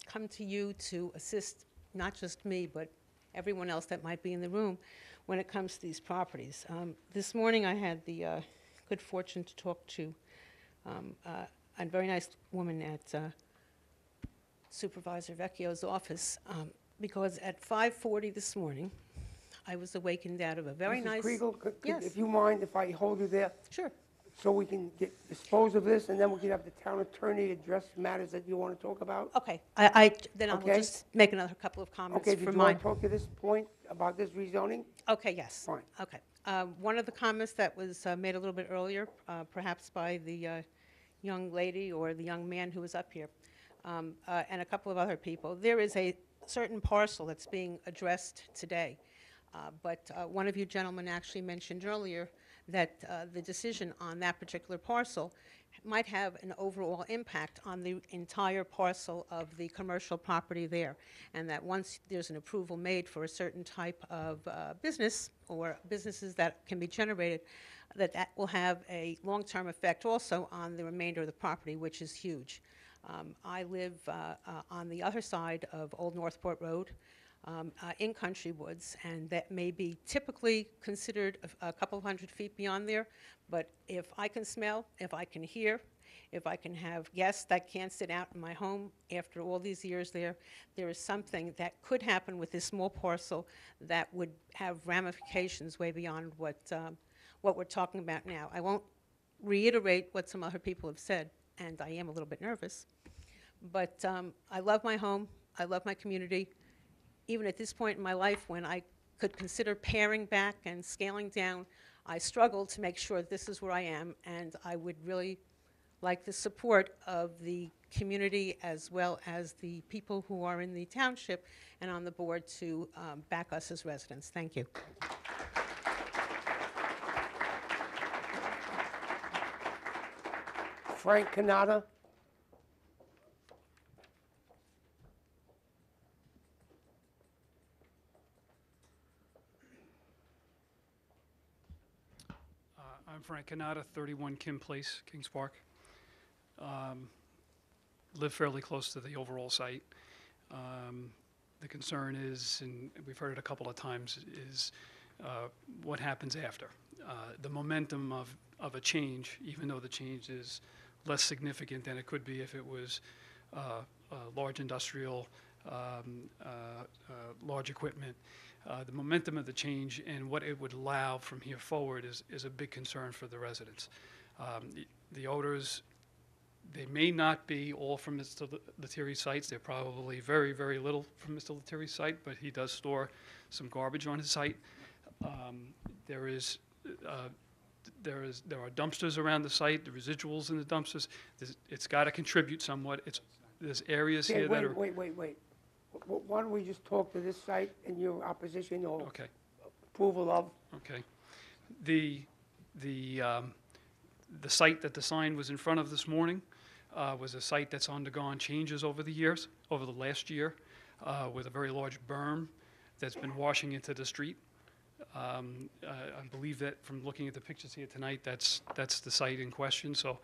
come to you to assist not just me, but everyone else that might be in the room when it comes to these properties. This morning I had the good fortune to talk to a very nice woman at Supervisor Vecchio's office because at 5:40 this morning I was awakened out of a very Mrs. nice... Kriegel, Yes. if you mind if I hold you there? Sure. So we can dispose of this, and then we can have the town attorney address matters that you want to talk about? Okay, then I will Okay. just make another couple of comments Okay, did from you want mine. to talk to this point about this rezoning? Okay, yes. Fine. Okay. One of the comments that was made a little bit earlier, perhaps by the young lady or the young man who was up here, and a couple of other people, there is a certain parcel that's being addressed today. But one of you gentlemen actually mentioned earlier that the decision on that particular parcel might have an overall impact on the entire parcel of the commercial property there, and that once there's an approval made for a certain type of business or businesses that can be generated, that will have a long-term effect also on the remainder of the property, which is huge. I live on the other side of Old Northport Road, in Country Woods, and that may be typically considered a couple of 100 feet beyond there, but if I can smell, if I can hear, if I can have guests that can't sit out in my home after all these years there is something that could happen with this small parcel that would have ramifications way beyond what we're talking about now. I won't reiterate what some other people have said, and I am a little bit nervous, but I love my home, I love my community. Even at this point in my life when I could consider paring back and scaling down, I struggled to make sure this is where I am, and I would really like the support of the community as well as the people who are in the township and on the board to back us as residents. Thank you. Frank Canada. I'm Frank Canada, 31 Kim Place, Kings Park. Live fairly close to the overall site. The concern is, and we've heard it a couple of times, is what happens after. The momentum of a change, even though the change is less significant than it could be if it was large industrial, large equipment. The momentum of the change and what it would allow from here forward is a big concern for the residents. The odors, they may not be all from Mr. Lettieri's sites. They're probably very, very little from Mr. Lettieri's site, but he does store some garbage on his site. There is there are dumpsters around the site, the residuals in the dumpsters. It's got to contribute somewhat. There's areas Okay, here that are. wait. Why don't we just talk to this site and your opposition or Okay. approval of? Okay. The site that the sign was in front of this morning was a site that's undergone changes over the years, over the last year, with a very large berm that's been washing into the street. I believe that from looking at the pictures here tonight, that's the site in question. So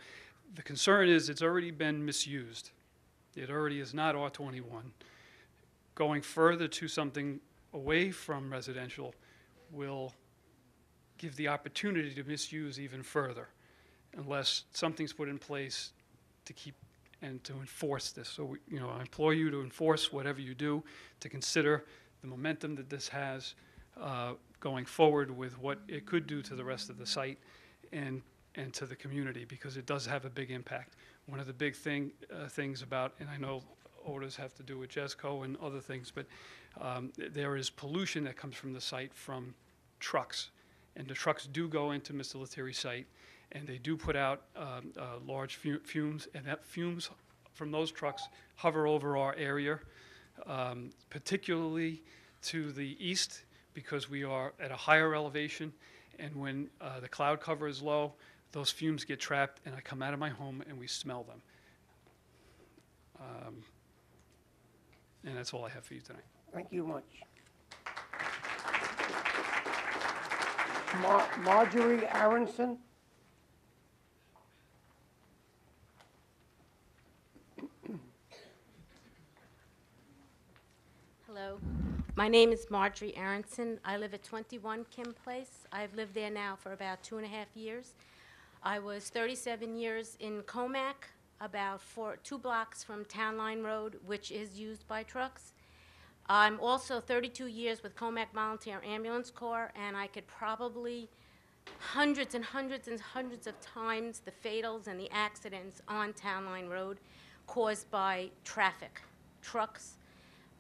the concern is it's already been misused. It already is not R21. Going further to something away from residential will give the opportunity to misuse even further unless something's put in place to keep and to enforce this. So, I implore you to enforce whatever you do, to consider the momentum that this has going forward with what it could do to the rest of the site and to the community, because it does have a big impact. One of the big things about, and I know odors have to do with Jesco and other things, but there is pollution that comes from the site from trucks. And the trucks do go into Mr. Lettieri's site, and they do put out large fumes, and that fumes from those trucks hover over our area, particularly to the east, because we are at a higher elevation, and when the cloud cover is low, those fumes get trapped, and I come out of my home and we smell them. And that's all I have for you tonight. Thank you much. Marjorie Aronson. Hello. My name is Marjorie Aronson. I live at 21 Kim Place. I've lived there now for about 2.5 years. I was 37 years in Comac, about 2 blocks from Town Line Road, which is used by trucks. I'm also 32 years with Comac Volunteer Ambulance Corps, and I could probably hundreds and hundreds and hundreds of times the fatals and the accidents on Town Line Road caused by traffic, trucks,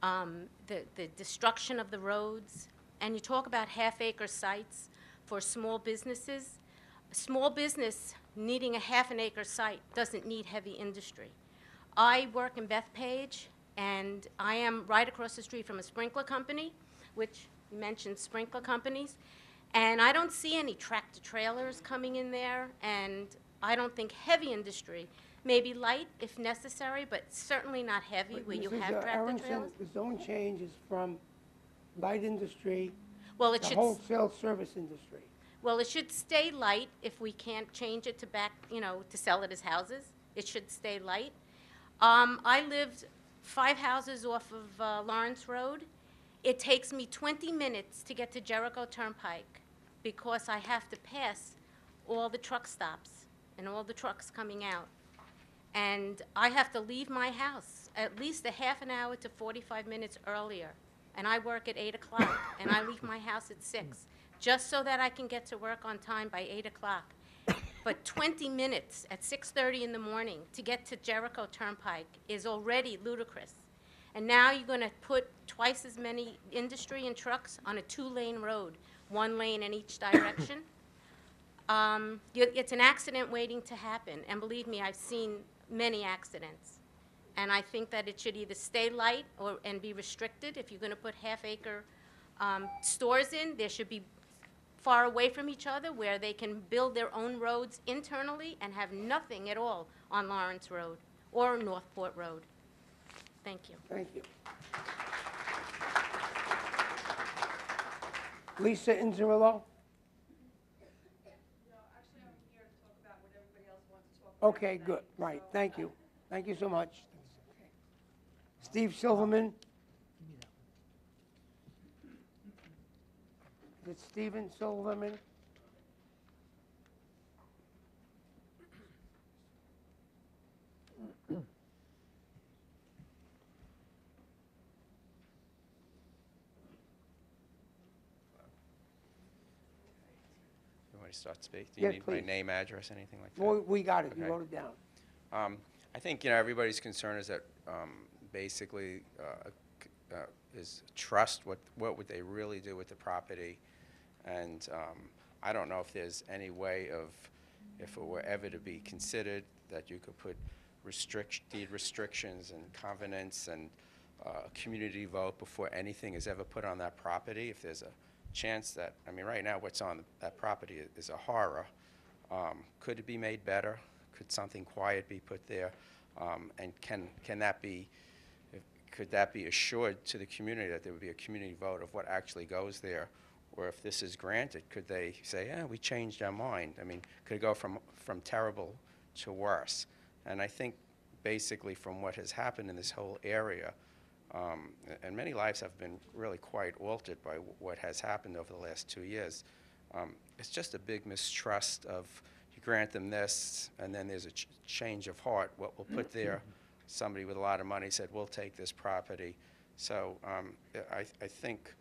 the destruction of the roads. And you talk about half-acre sites for small businesses. A small business needing a half-an-acre site doesn't need heavy industry. I work in Bethpage, and I am right across the street from a sprinkler company, which you mentioned sprinkler companies, and I don't see any tractor-trailers coming in there, and I don't think heavy industry, maybe light if necessary, but certainly not heavy where you have tractor-trailers. The zone change is from light industry Well, to wholesale service industry. Well, it should stay light if we can't change it to to sell it as houses. It should stay light. I lived 5 houses off of Lawrence Road. It takes me 20 minutes to get to Jericho Turnpike because I have to pass all the truck stops and all the trucks coming out. And I have to leave my house at least a half an hour to 45 minutes earlier. And I work at 8 o'clock, and I leave my house at 6, just so that I can get to work on time by 8 o'clock. But 20 minutes at 6:30 in the morning to get to Jericho Turnpike is already ludicrous. And now you're going to put twice as many industry and trucks on a 2-lane road, 1 lane in each direction. It's an accident waiting to happen. And believe me, I've seen many accidents. And I think that it should either stay light and be restricted. If you're going to put half-acre stores in, there should be far away from each other where they can build their own roads internally and have nothing at all on Lawrence Road or Northport Road. Thank you. Thank you. Lisa Inzerillo? Okay, good, right, thank you. Thank you so much. Steve Silverman? Is it Steven Silverman? You want to start speak? Do Yes, you need my please. name, address, anything like that? Well, we got it, you Okay. wrote it down. I think, everybody's concern is that basically is trust. What would they really do with the property? And I don't know if there's any way of, if it were ever to be considered, that you could put deed restrictions and covenants and a community vote before anything is ever put on that property. If there's a chance that, I mean, right now what's on that property is a horror. Could it be made better? Could something quiet be put there? And can that be, could that be assured to the community that there would be a community vote of what actually goes there? Or if this is granted, could they say, yeah, we changed our mind? I mean, could it go from terrible to worse? And I think basically from what has happened in this whole area, and many lives have been really quite altered by what has happened over the last 2 years, it's just a big mistrust of, you grant them this, and then there's a change of heart. What we'll put there, somebody with a lot of money said, we'll take this property. So I think,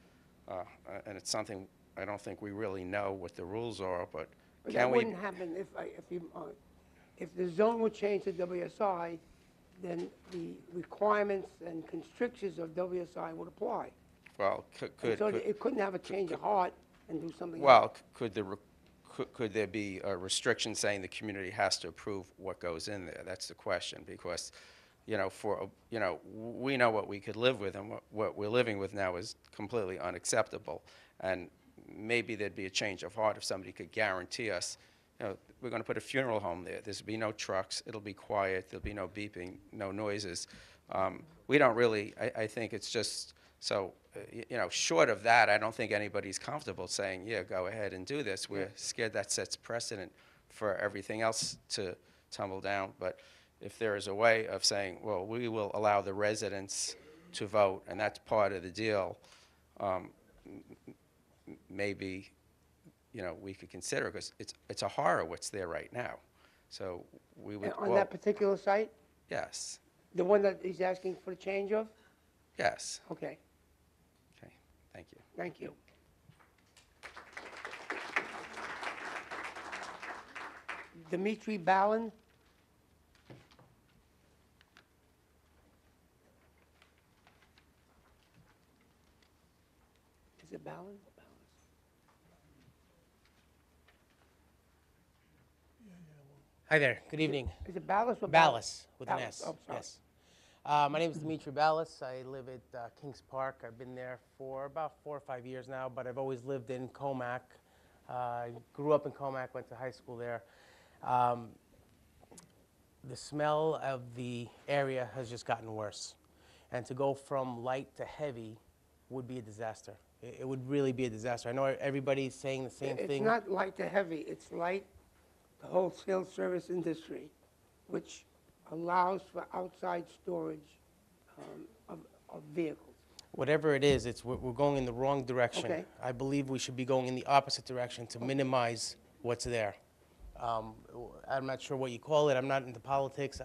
and it's something I don't think we really know what the rules are, but That wouldn't happen if the zone would change to WSI, then the requirements and constrictions of WSI would apply. Well, It couldn't have a change of heart and do something else. well, could there be a restriction saying the community has to approve what goes in there? That's the question, because, you know, we know what we could live with, and what we're living with now is completely unacceptable. And maybe there'd be a change of heart if somebody could guarantee us, you know, we're going to put a funeral home there. There'll be no trucks. It'll be quiet. There'll be no beeping, no noises. We don't really, I think it's just, so, you know, short of that, I don't think anybody's comfortable saying, yeah, go ahead and do this. We're scared that sets precedent for everything else to tumble down. But if there is a way of saying, well, we will allow the residents to vote, and that's part of the deal, maybe, you know, we could consider, because it's a horror what's there right now. So we would. On that particular site? Yes. The one that he's asking for the change of? Yes. Okay. Okay. Thank you. Thank you. Dimitri Ballin. Is it Ballin? Hi there. Good evening. Is it Ballas or Ballas with an Ballas. S. Oh, sorry. Yes. My name is Dimitri Ballas. I live at Kings Park. I've been there for about 4 or 5 years now, but I've always lived in Comac. Grew up in Comac, went to high school there. The smell of the area has just gotten worse. And to go from light to heavy would be a disaster. It would really be a disaster. I know everybody's saying the same thing. It's not light to heavy. It's light the wholesale service industry, which allows for outside storage of vehicles. Whatever it is, we're going in the wrong direction. Okay. I believe we should be going in the opposite direction to minimize what's there. I'm not sure what you call it. I'm not into politics.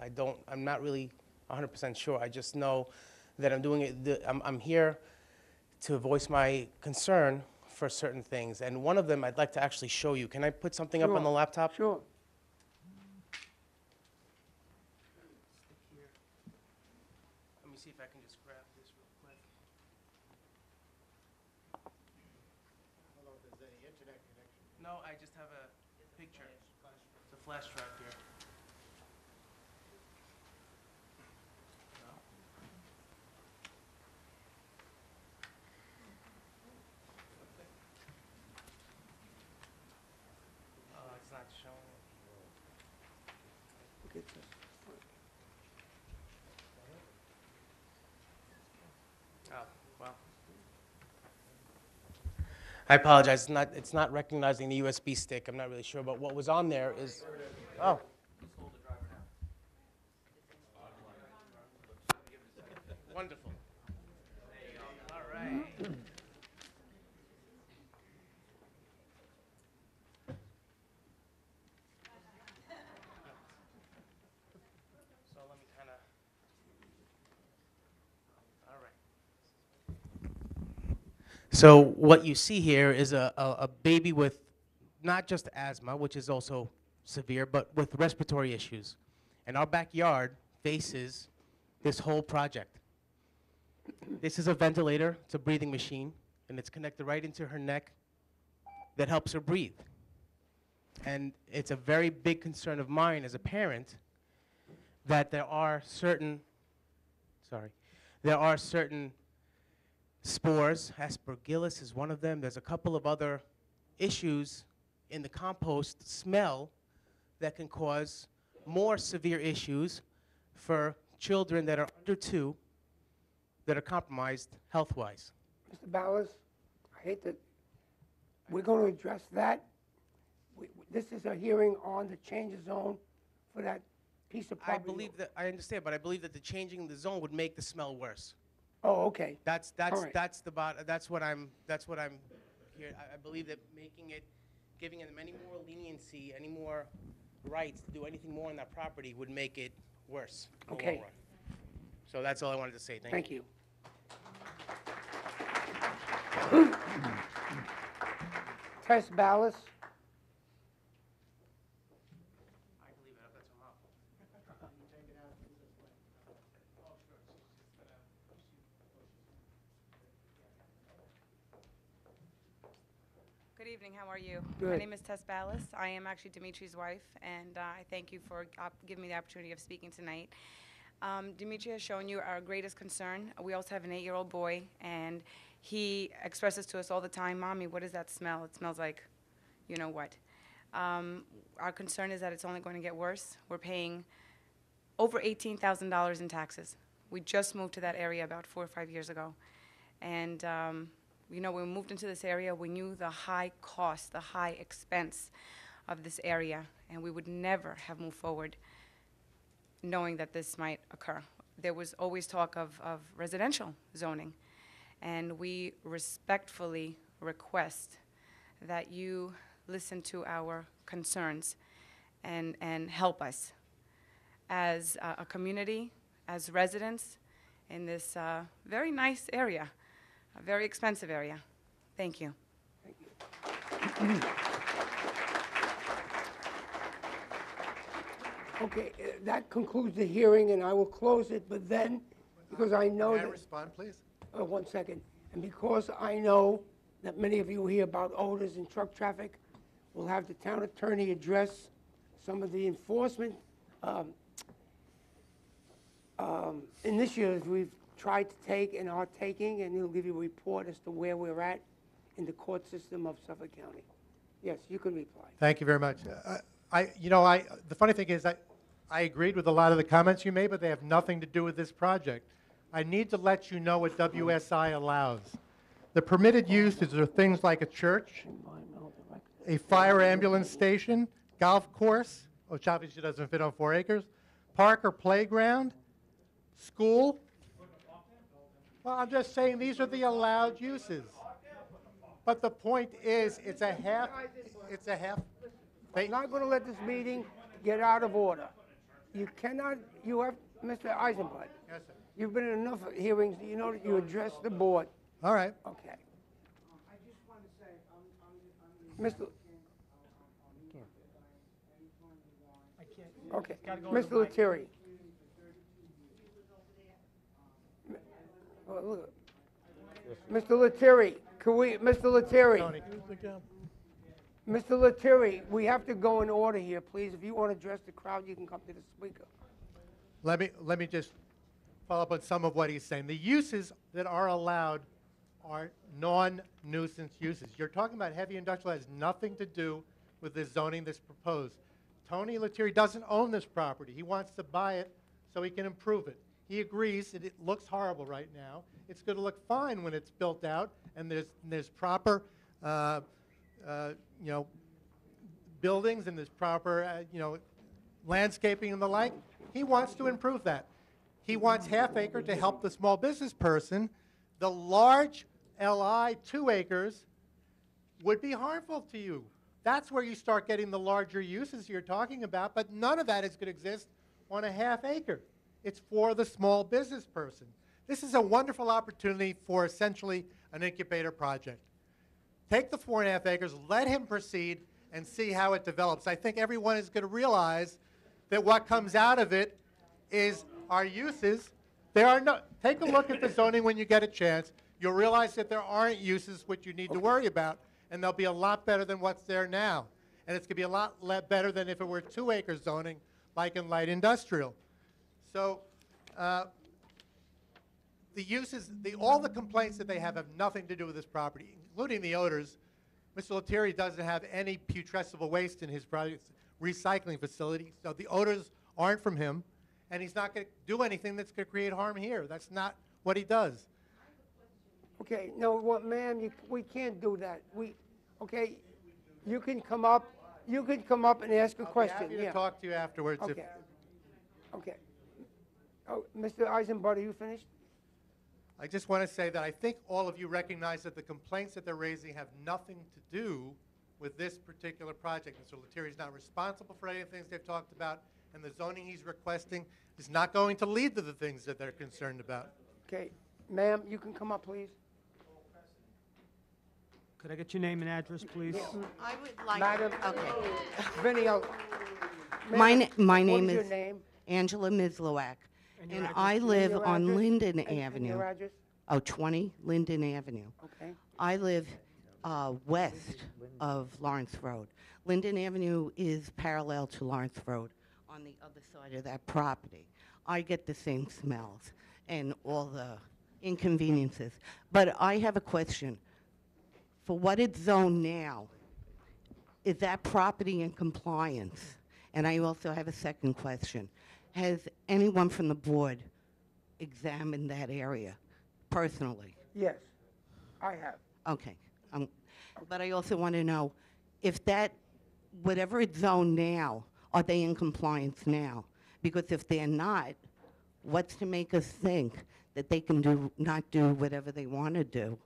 I'm not really 100% sure. I just know that I'm doing it. I'm here to voice my concern for certain things. And one of them I'd like to actually show you. Can I put something up on the laptop? Sure. Let me see if I can just grab this real quick. I don't know if there's any internet connection. No, I just have a picture. It's a flash drive here. Oh, it's not showing. Look at this. Oh, well. I apologize. It's not recognizing the USB stick. I'm not really sure, but what was on there is. Oh. Wonderful. All right. So let me kind of. All right. So what you see here is a baby with not just asthma, which is also severe, but with respiratory issues. And our backyard faces this whole project. This is a ventilator. It's a breathing machine, and it's connected right into her neck that helps her breathe. And it's a very big concern of mine as a parent that there are certain spores. Aspergillus is one of them. There's a couple of other issues in the compost smell that can cause more severe issues for children that are under 2 that are compromised health-wise. Mr. Ballas, I hate that, we're going to address that. This is a hearing on the change of zone for that piece of I property. believe that, I understand, but I believe that the changing the zone would make the smell worse. Oh, okay. That's All right. that's what I'm here. I believe that giving them any more leniency, any more rights to do anything more on that property would make it worse in the long Okay. run. So that's all I wanted to say. Thank you. Tess Ballas. Good evening, how are you? Good. My name is Tess Ballas. I am actually Dimitri's wife, and I thank you for giving me the opportunity of speaking tonight. Dimitri has shown you our greatest concern. We also have an 8-year-old boy, and he expresses to us all the time, "Mommy, what does that smell? It smells like you know what." Our concern is that it's only going to get worse. We're paying over $18,000 in taxes. We just moved to that area about 4 or 5 years ago, and you know, when we moved into this area, we knew the high cost, the high expense of this area, and we would never have moved forward knowing that this might occur. There was always talk of residential zoning, and we respectfully request that you listen to our concerns and help us as a community, as residents in this very nice area. A very expensive area. Thank you. Okay, that concludes the hearing, and I will close it, but then, because I know May I that... respond, please? 1 second. And because I know that many of you hear about odors and truck traffic, we'll have the town attorney address some of the enforcement initiatives we've tried to take and are taking, and he'll give you a report as to where we're at in the court system of Suffolk County. Yes, you can reply. Thank you very much. The funny thing is I agreed with a lot of the comments you made, but they have nothing to do with this project. I need to let you know what WSI allows. The permitted uses are things like a church, a fire ambulance station, golf course, which obviously doesn't fit on 4 acres, park or playground, school. Well, I'm just saying these are the allowed uses. But the point is, it's a half. I'm not going to let this meeting get out of order. You cannot, you have, Mr. Eisenbud. Yes, sir. You've been in enough hearings, you know that you address the board. All right. Okay. Mr. Okay, Mr. Lettieri. Mr. Lettieri, can we, Mr. Lettieri? Mr. Lettieri, we have to go in order here, please. If you want to address the crowd, you can come to the speaker. Let me just follow up on some of what he's saying. The uses that are allowed are non-nuisance uses. You're talking about heavy industrial, has nothing to do with the zoning that's proposed. Tony Lettieri doesn't own this property. He wants to buy it so he can improve it. He agrees that it looks horrible right now. It's going to look fine when it's built out and there's proper buildings and there's proper landscaping and the like. He wants to improve that. He wants half acre to help the small business person. The large LI 2 acres would be harmful to you. That's where you start getting the larger uses you're talking about, but none of that is going to exist on a half acre. It's for the small business person. This is a wonderful opportunity for essentially an incubator project. Take the 4.5 acres, let him proceed, and see how it develops. I think everyone is going to realize that what comes out of it is our uses. There are no, take a look at the zoning when you get a chance. You'll realize that there aren't uses which you need to worry about, and they'll be a lot better than what's there now. and it's going to be a lot better than if it were 2-acre zoning, like in light industrial. So the uses, all the complaints that they have nothing to do with this property, including the odors. Mr. Lettieri doesn't have any putrescible waste in his recycling facility, so the odors aren't from him, and he's not going to do anything that's going to create harm here. That's not what he does. Okay, no, what, ma'am, we can't do that. Okay, you can come up and ask a question. I'll be happy yeah. to talk to you afterwards. Okay. Okay. Oh, Mr. Eisenbud, are you finished? I just want to say that I think all of you recognize that the complaints that they're raising have nothing to do with this particular project. Mr. Lettieri is not responsible for any of the things they've talked about, and the zoning he's requesting is not going to lead to the things that they're concerned about. Okay, ma'am, you can come up, please. Could I get your name and address, please? I would like. Madam, Okay. Vinny, My ma'am, name what is your name? Angela Mizloak, And your and address? I And live your on address? Linden And Avenue. your address? Oh, 20 Linden Avenue. Okay. I live west of Lawrence Road. Linden Avenue is parallel to Lawrence Road on the other side of that property. I get the same smells and all the inconveniences. But I have a question. For what it's zoned now, is that property in compliance? And I also have a second question. Has anyone from the board examined that area personally? Yes, I have. Okay. But I also want to know if that, whatever it's zoned now, are they in compliance now? Because if they're not, what's to make us think that they can not do whatever they want to do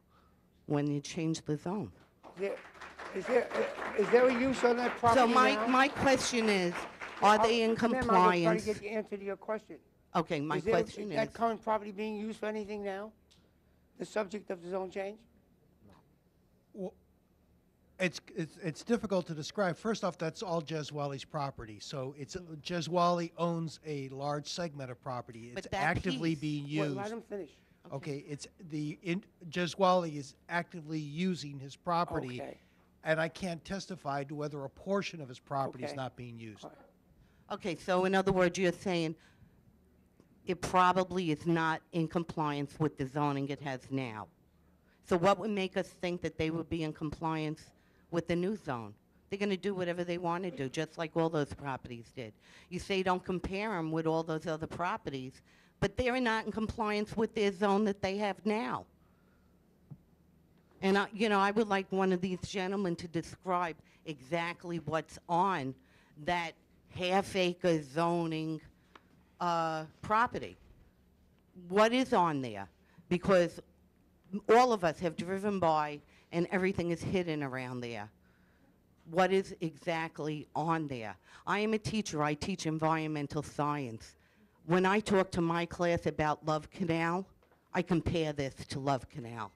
when you change the zone? Is there a use on that property So now? my question is, are they in Ma'am, I'm just compliance? trying to get the answer to your question. Okay, my question Is that current property being used for anything now? The subject of the zone change? Well, it's difficult to describe. First off, that's all Jeswali's property. So it's Jeswali owns a large segment of property. But It's that actively piece- being Well, used. let him finish. Okay, it's Jeswali is actively using his property, Okay. and I can't testify to whether a portion of his property is Okay. not being used. Okay, so in other words, you're saying it probably is not in compliance with the zoning it has now. So what would make us think that they would be in compliance with the new zone? They're going to do whatever they want to do, just like all those properties did. You say don't compare them with all those other properties, but they're not in compliance with their zone that they have now. And I would like one of these gentlemen to describe exactly what's on that half-acre zoning property. What is on there? Because all of us have driven by and everything is hidden around there. What is exactly on there? I am a teacher. I teach environmental science. When I talk to my class about Love Canal, I compare this to Love Canal,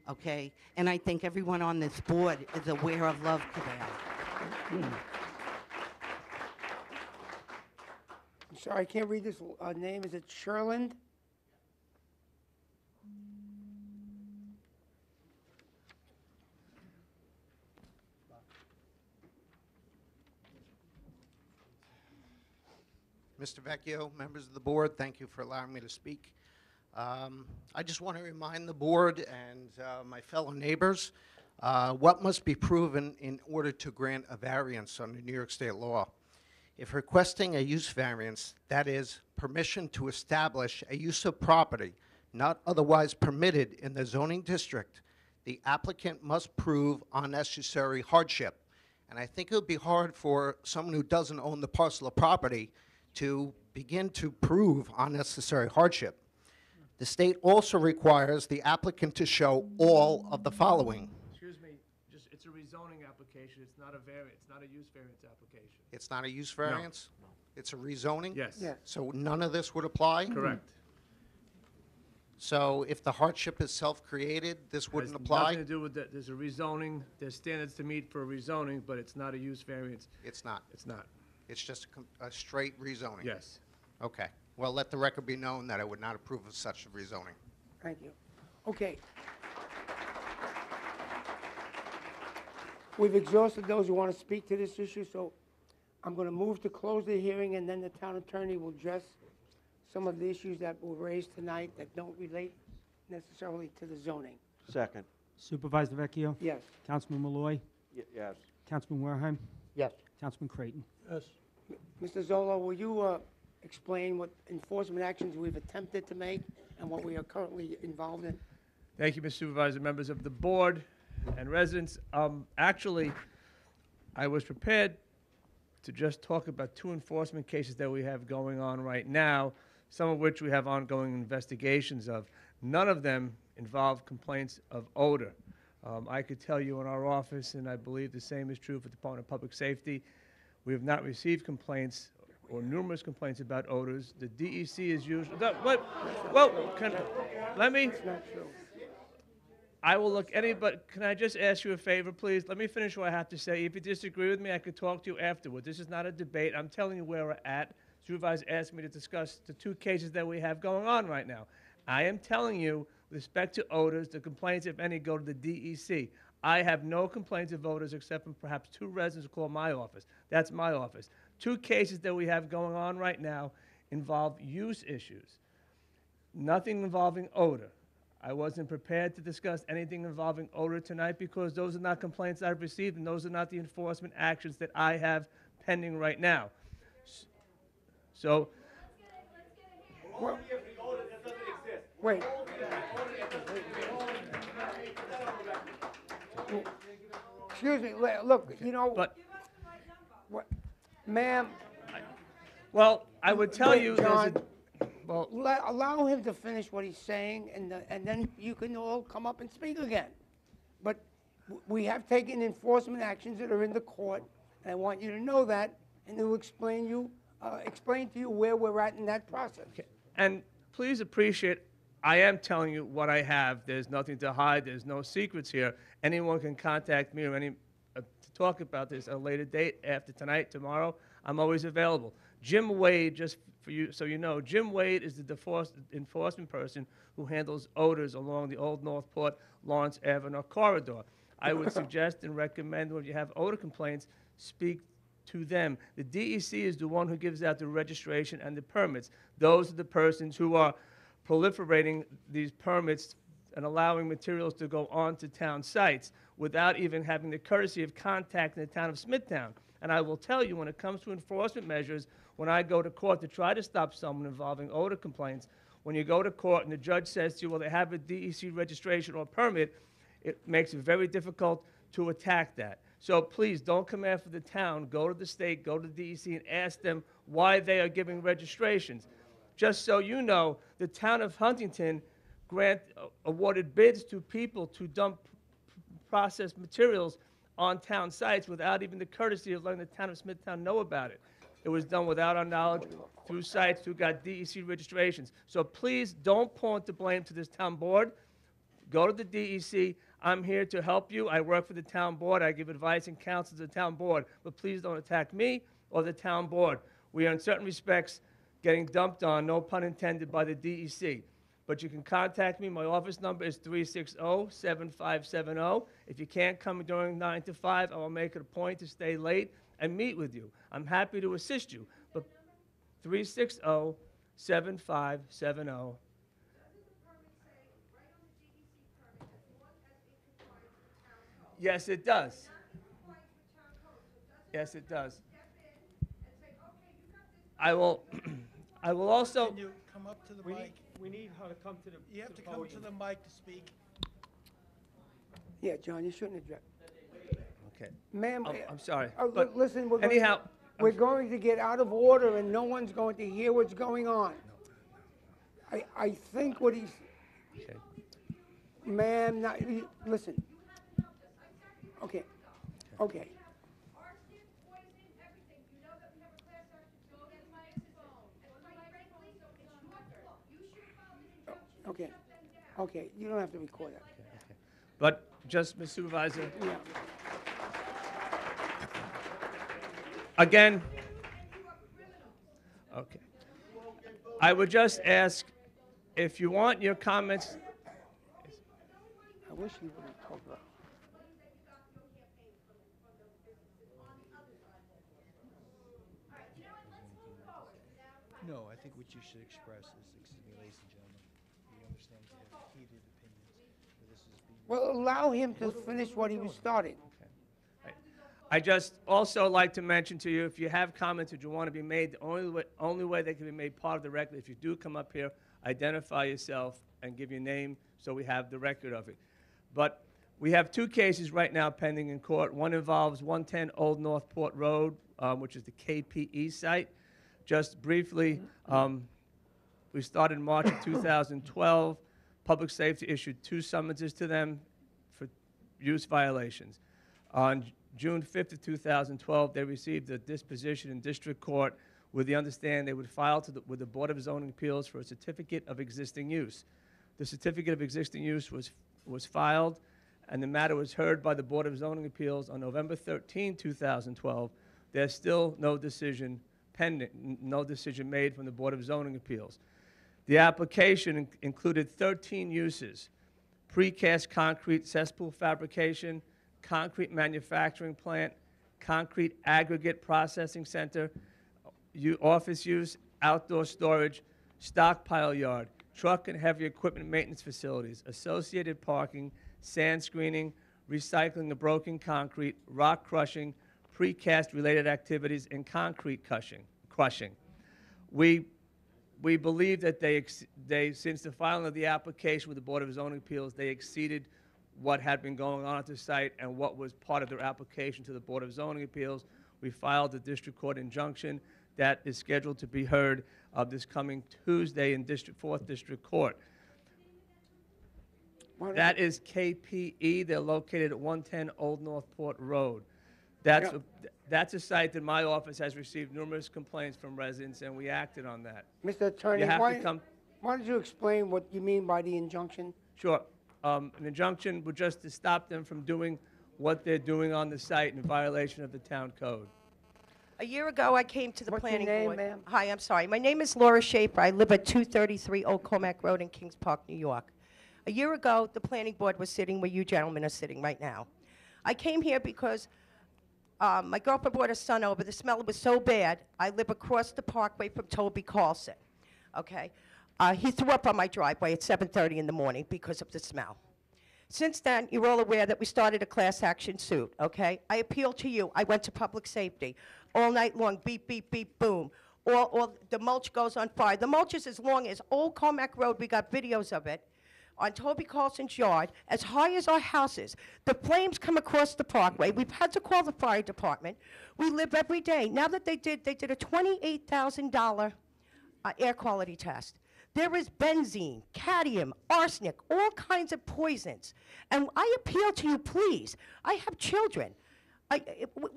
okay? And I think everyone on this board is aware of Love Canal. I'm sorry, I can't read this name. Is it Sherland? Mr. Vecchio, members of the board, thank you for allowing me to speak. I just want to remind the board and my fellow neighbors what must be proven in order to grant a variance under New York State law. If requesting a use variance, that is, permission to establish a use of property not otherwise permitted in the zoning district, the applicant must prove unnecessary hardship. And I think it would be hard for someone who doesn't own the parcel of property to begin to prove unnecessary hardship. The state also requires the applicant to show all of the following. Excuse me, it's a rezoning application, it's not a use variance application. It's not a use variance? No. It's a rezoning? Yes. Yes. So none of this would apply? Correct. So if the hardship is self-created, this wouldn't Has apply? nothing to do with that, there's a rezoning, there's standards to meet for a rezoning, but it's not a use variance. It's not? It's not. It's just a straight rezoning? Yes. Okay. Well, let the record be known that I would not approve of such a rezoning. Thank you. Okay. We've exhausted those who want to speak to this issue, so I'm going to move to close the hearing, and then the town attorney will address some of the issues that were raised tonight that don't relate necessarily to the zoning. Second. Supervisor Vecchio? Yes. Councilman Malloy? Yes. Councilman Wareham? Yes. Councilman Creighton? Yes. Mr. Zola, will you explain what enforcement actions we've attempted to make and what we are currently involved in? Thank you, Mr. Supervisor, members of the board and residents. Actually, I was prepared to just talk about 2 enforcement cases that we have going on right now, some of which we have ongoing investigations of. None of them involve complaints of odor. I could tell you in our office, and I believe the same is true for the Department of Public Safety, we have not received complaints or numerous complaints about odors. The DEC is usually, let me, I will look anybody, can I just ask you a favor, please? Let me finish what I have to say. If you disagree with me, I could talk to you afterward. This is not a debate. I'm telling you where we're at. Supervisor asked me to discuss the 2 cases that we have going on right now. I am telling you, with respect to odors, the complaints, if any, go to the DEC. I have no complaints of odors except from perhaps 2 residents who call my office. That's my office. 2 cases that we have going on right now involve use issues. Nothing involving odor. I wasn't prepared to discuss anything involving odor tonight because those are not complaints I've received and those are not the enforcement actions that I have pending right now. So, Wait. Excuse me, look, you know, ma'am. Well, I would tell you, John, well, allow him to finish what he's saying, and then you can all come up and speak again. But we have taken enforcement actions that are in the court, and I want you to know that, and to explain to you where we're at in that process. okay. And please appreciate, I am telling you what I have. There's nothing to hide. There's no secrets here. Anyone can contact me or to talk about this at a later date, after tonight, tomorrow. I'm always available. Jim Wade, just for you, so you know, Jim Wade is the enforcement person who handles odors along the Old Northport Lawrence Avenue corridor. I would suggest and recommend when you have odor complaints, speak to them. The DEC is the one who gives out the registration and the permits. Those are the persons who are proliferating these permits and allowing materials to go onto town sites without even having the courtesy of contacting the town of Smithtown. And I will tell you, when it comes to enforcement measures, when I go to court to try to stop someone involving odor complaints, when you go to court and the judge says to you, well, they have a DEC registration or permit, it makes it very difficult to attack that. So please, don't come after the town. Go to the state, go to the DEC, and ask them why they are giving registrations. Just so you know, the town of Huntington awarded bids to people to dump processed materials on town sites without even the courtesy of letting the town of Smithtown know about it. It was done without our knowledge through sites who got DEC registrations. So please don't point the blame to this town board. Go to the DEC. I'm here to help you. I work for the town board. I give advice and counsel to the town board. But please don't attack me or the town board. We are, in certain respects, getting dumped on, no pun intended, by the DEC. But you can contact me. My office number is 360-7570. If you can't come during 9 to 5, I will make it a point to stay late and meet with you. I'm happy to assist you. But 360-7570. Yes, it does. Yes, it does. I will also. Can you come up to the mic? We need her to come to the You have to come to the mic to speak. Yeah, John, you shouldn't object. Okay. Ma'am, I'm sorry. but listen, we're going to get out of order, and no one's going to hear what's going on. I think what he's, Okay. ma'am, listen. Okay, okay. Okay, okay, you don't have to record that. But just, Mr. Supervisor. Yeah. Again. Okay. I would just ask, if you want your comments. I wish you wouldn't talk about. No, I think what you should express is, excuse me, ladies and gentlemen, we understand you have heated opinions, but this is being. Well, allow him to finish what he was starting. I just also like to mention to you, if you have comments that you want to be made, the only way they can be made part of the record, if you do come up here, identify yourself and give your name so we have the record of it. But we have two cases right now pending in court. One involves 110 Old Northport Road, which is the KPE site. Just briefly, we started in March of 2012. Public Safety issued 2 summonses to them for use violations. On June 5th of 2012, they received a disposition in district court with the understanding they would file with the Board of Zoning Appeals for a certificate of existing use. The certificate of existing use was filed, and the matter was heard by the Board of Zoning Appeals on November 13, 2012. There's still no decision pending, no decision made from the Board of Zoning Appeals. The application included 13 uses: precast concrete cesspool fabrication, concrete manufacturing plant, concrete aggregate processing center, office use, outdoor storage, stockpile yard, truck and heavy equipment maintenance facilities, associated parking, sand screening, recycling of broken concrete, rock crushing, precast related activities, and concrete crushing. We believe that they, since the filing of the application with the Board of Zoning Appeals, they exceeded what had been going on at the site and what was part of their application to the Board of Zoning Appeals. We filed a district court injunction that is scheduled to be heard this coming Tuesday in 4th District Court. That is KPE. They're located at 110 Old Northport Road. That's a site that my office has received numerous complaints from residents, and we acted on that. Mr. Attorney, why don't you explain what you mean by the injunction? Sure. An injunction would just to stop them from doing what they're doing on the site in violation of the town code. A year ago, I came to the What's your planning name, board. ma'am? Hi, I'm sorry. My name is Laura Schaefer. I live at 233 Old Comac Road in Kings Park, New York. A year ago, the planning board was sitting where you gentlemen are sitting right now. I came here because my girlfriend brought her son over. The smell was so bad. I live across the parkway from Toby Carlson. Okay? He threw up on my driveway at 7:30 in the morning because of the smell. Since then, you're all aware that we started a class action suit, okay? I appeal to you. I went to public safety. All night long, beep, beep, beep, boom. All the mulch goes on fire. The mulch is as long as Old Comac Road. We got videos of it. On Toby Carlson's yard, as high as our houses. The flames come across the parkway. We've had to call the fire department. We live every day. Now that they did a $28,000 air quality test. There is benzene, cadmium, arsenic, all kinds of poisons. And I appeal to you, please. I have children.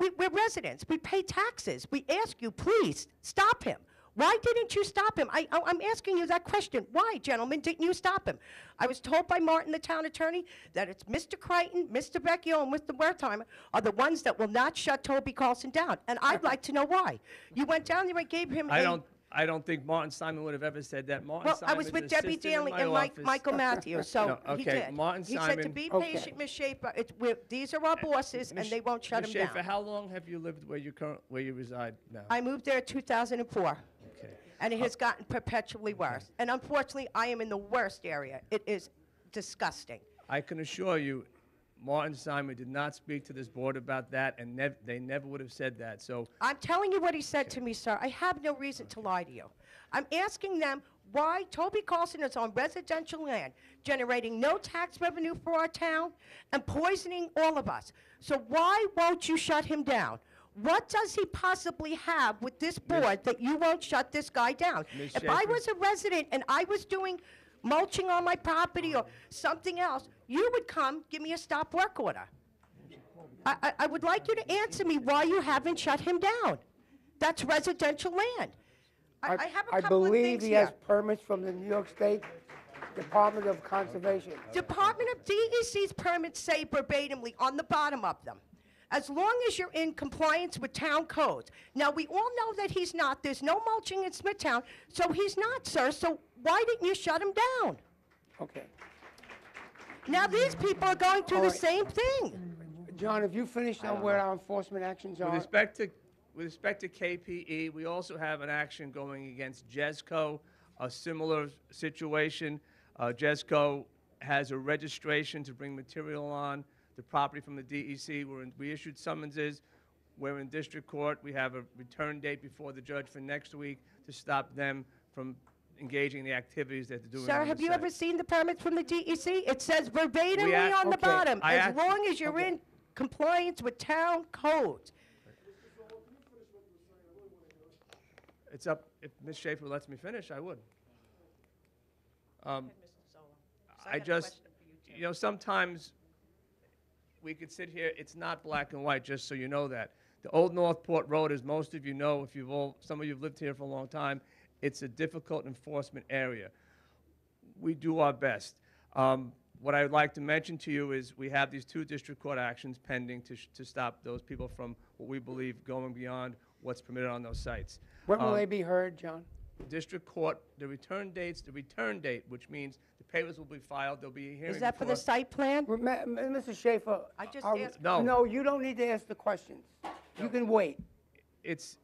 We're residents. We pay taxes. We ask you, please, stop him. Why didn't you stop him? I'm asking you that question. Why, gentlemen, didn't you stop him? I was told by Martin, the town attorney, that it's Mr. Crichton, Mr. Vecchio, and Mr. Wertheimer are the ones that will not shut Toby Carlson down. And I'd like to know why. You went down there and gave him I don't think Martin Simon would have ever said that. Martin Simon I was with Debbie Daly and Michael Matthews, so no, he okay, did. Martin He Simon. said to be patient, Ms. Schaefer. These are our bosses, and they won't shut Ms. him Schaefer, down. how long have you lived where you reside now? I moved there in 2004. Okay. And it has gotten perpetually worse. And unfortunately, I am in the worst area. It is disgusting. I can assure you, Martin Simon did not speak to this board about that, and they never would have said that. So I'm telling you what he said to me, sir. I have no reason to lie to you. I'm asking them why Toby Carlson is on residential land, generating no tax revenue for our town and poisoning all of us. So why won't you shut him down? What does he possibly have with this board that you won't shut this guy down? Ms. If I Schaefer. was a resident and I was doing mulching on my property or something else, you would come give me a stop work order. I would like you to answer me why you haven't shut him down. That's residential land. I have a I couple of believe things he here. has permits from the New York State Department of Conservation. Department of DEC's permits say verbatimly on the bottom of them, as long as you're in compliance with town codes. Now, we all know that he's not. There's no mulching in Smithtown, so he's not, sir. So why didn't you shut him down? Okay. Now these people are going through All the right. same thing. John, have you finished on where our enforcement actions are? with with respect to KPE, we also have an action going against Jesco, a similar situation. Jesco has a registration to bring material on the property from the DEC. We issued summonses. We're in district court. We have a return date before the judge for next week to stop them from engaging in the activities that they're doing Sir, on have the you site. ever seen the permits from the DEC? It says verbatimly on the okay, bottom, I as asked- long as you're in compliance with town code. It's up, if Ms. Schaefer lets me finish, I would. I just, you know, sometimes we could sit here, it's not black and white, just so you know that. The old Northport Road, as most of you know, if some of you have lived here for a long time, it's a difficult enforcement area. We do our best. What I would like to mention to you is we have these 2 district court actions pending to stop those people from what we believe going beyond what's permitted on those sites. When will they be heard, John? District court, the return date, which means the papers will be filed, there'll be a hearing. Is that for the before- site plan? Mr. Schaefer. I just are- asked- No. No, you don't need to ask the questions. You can wait. It's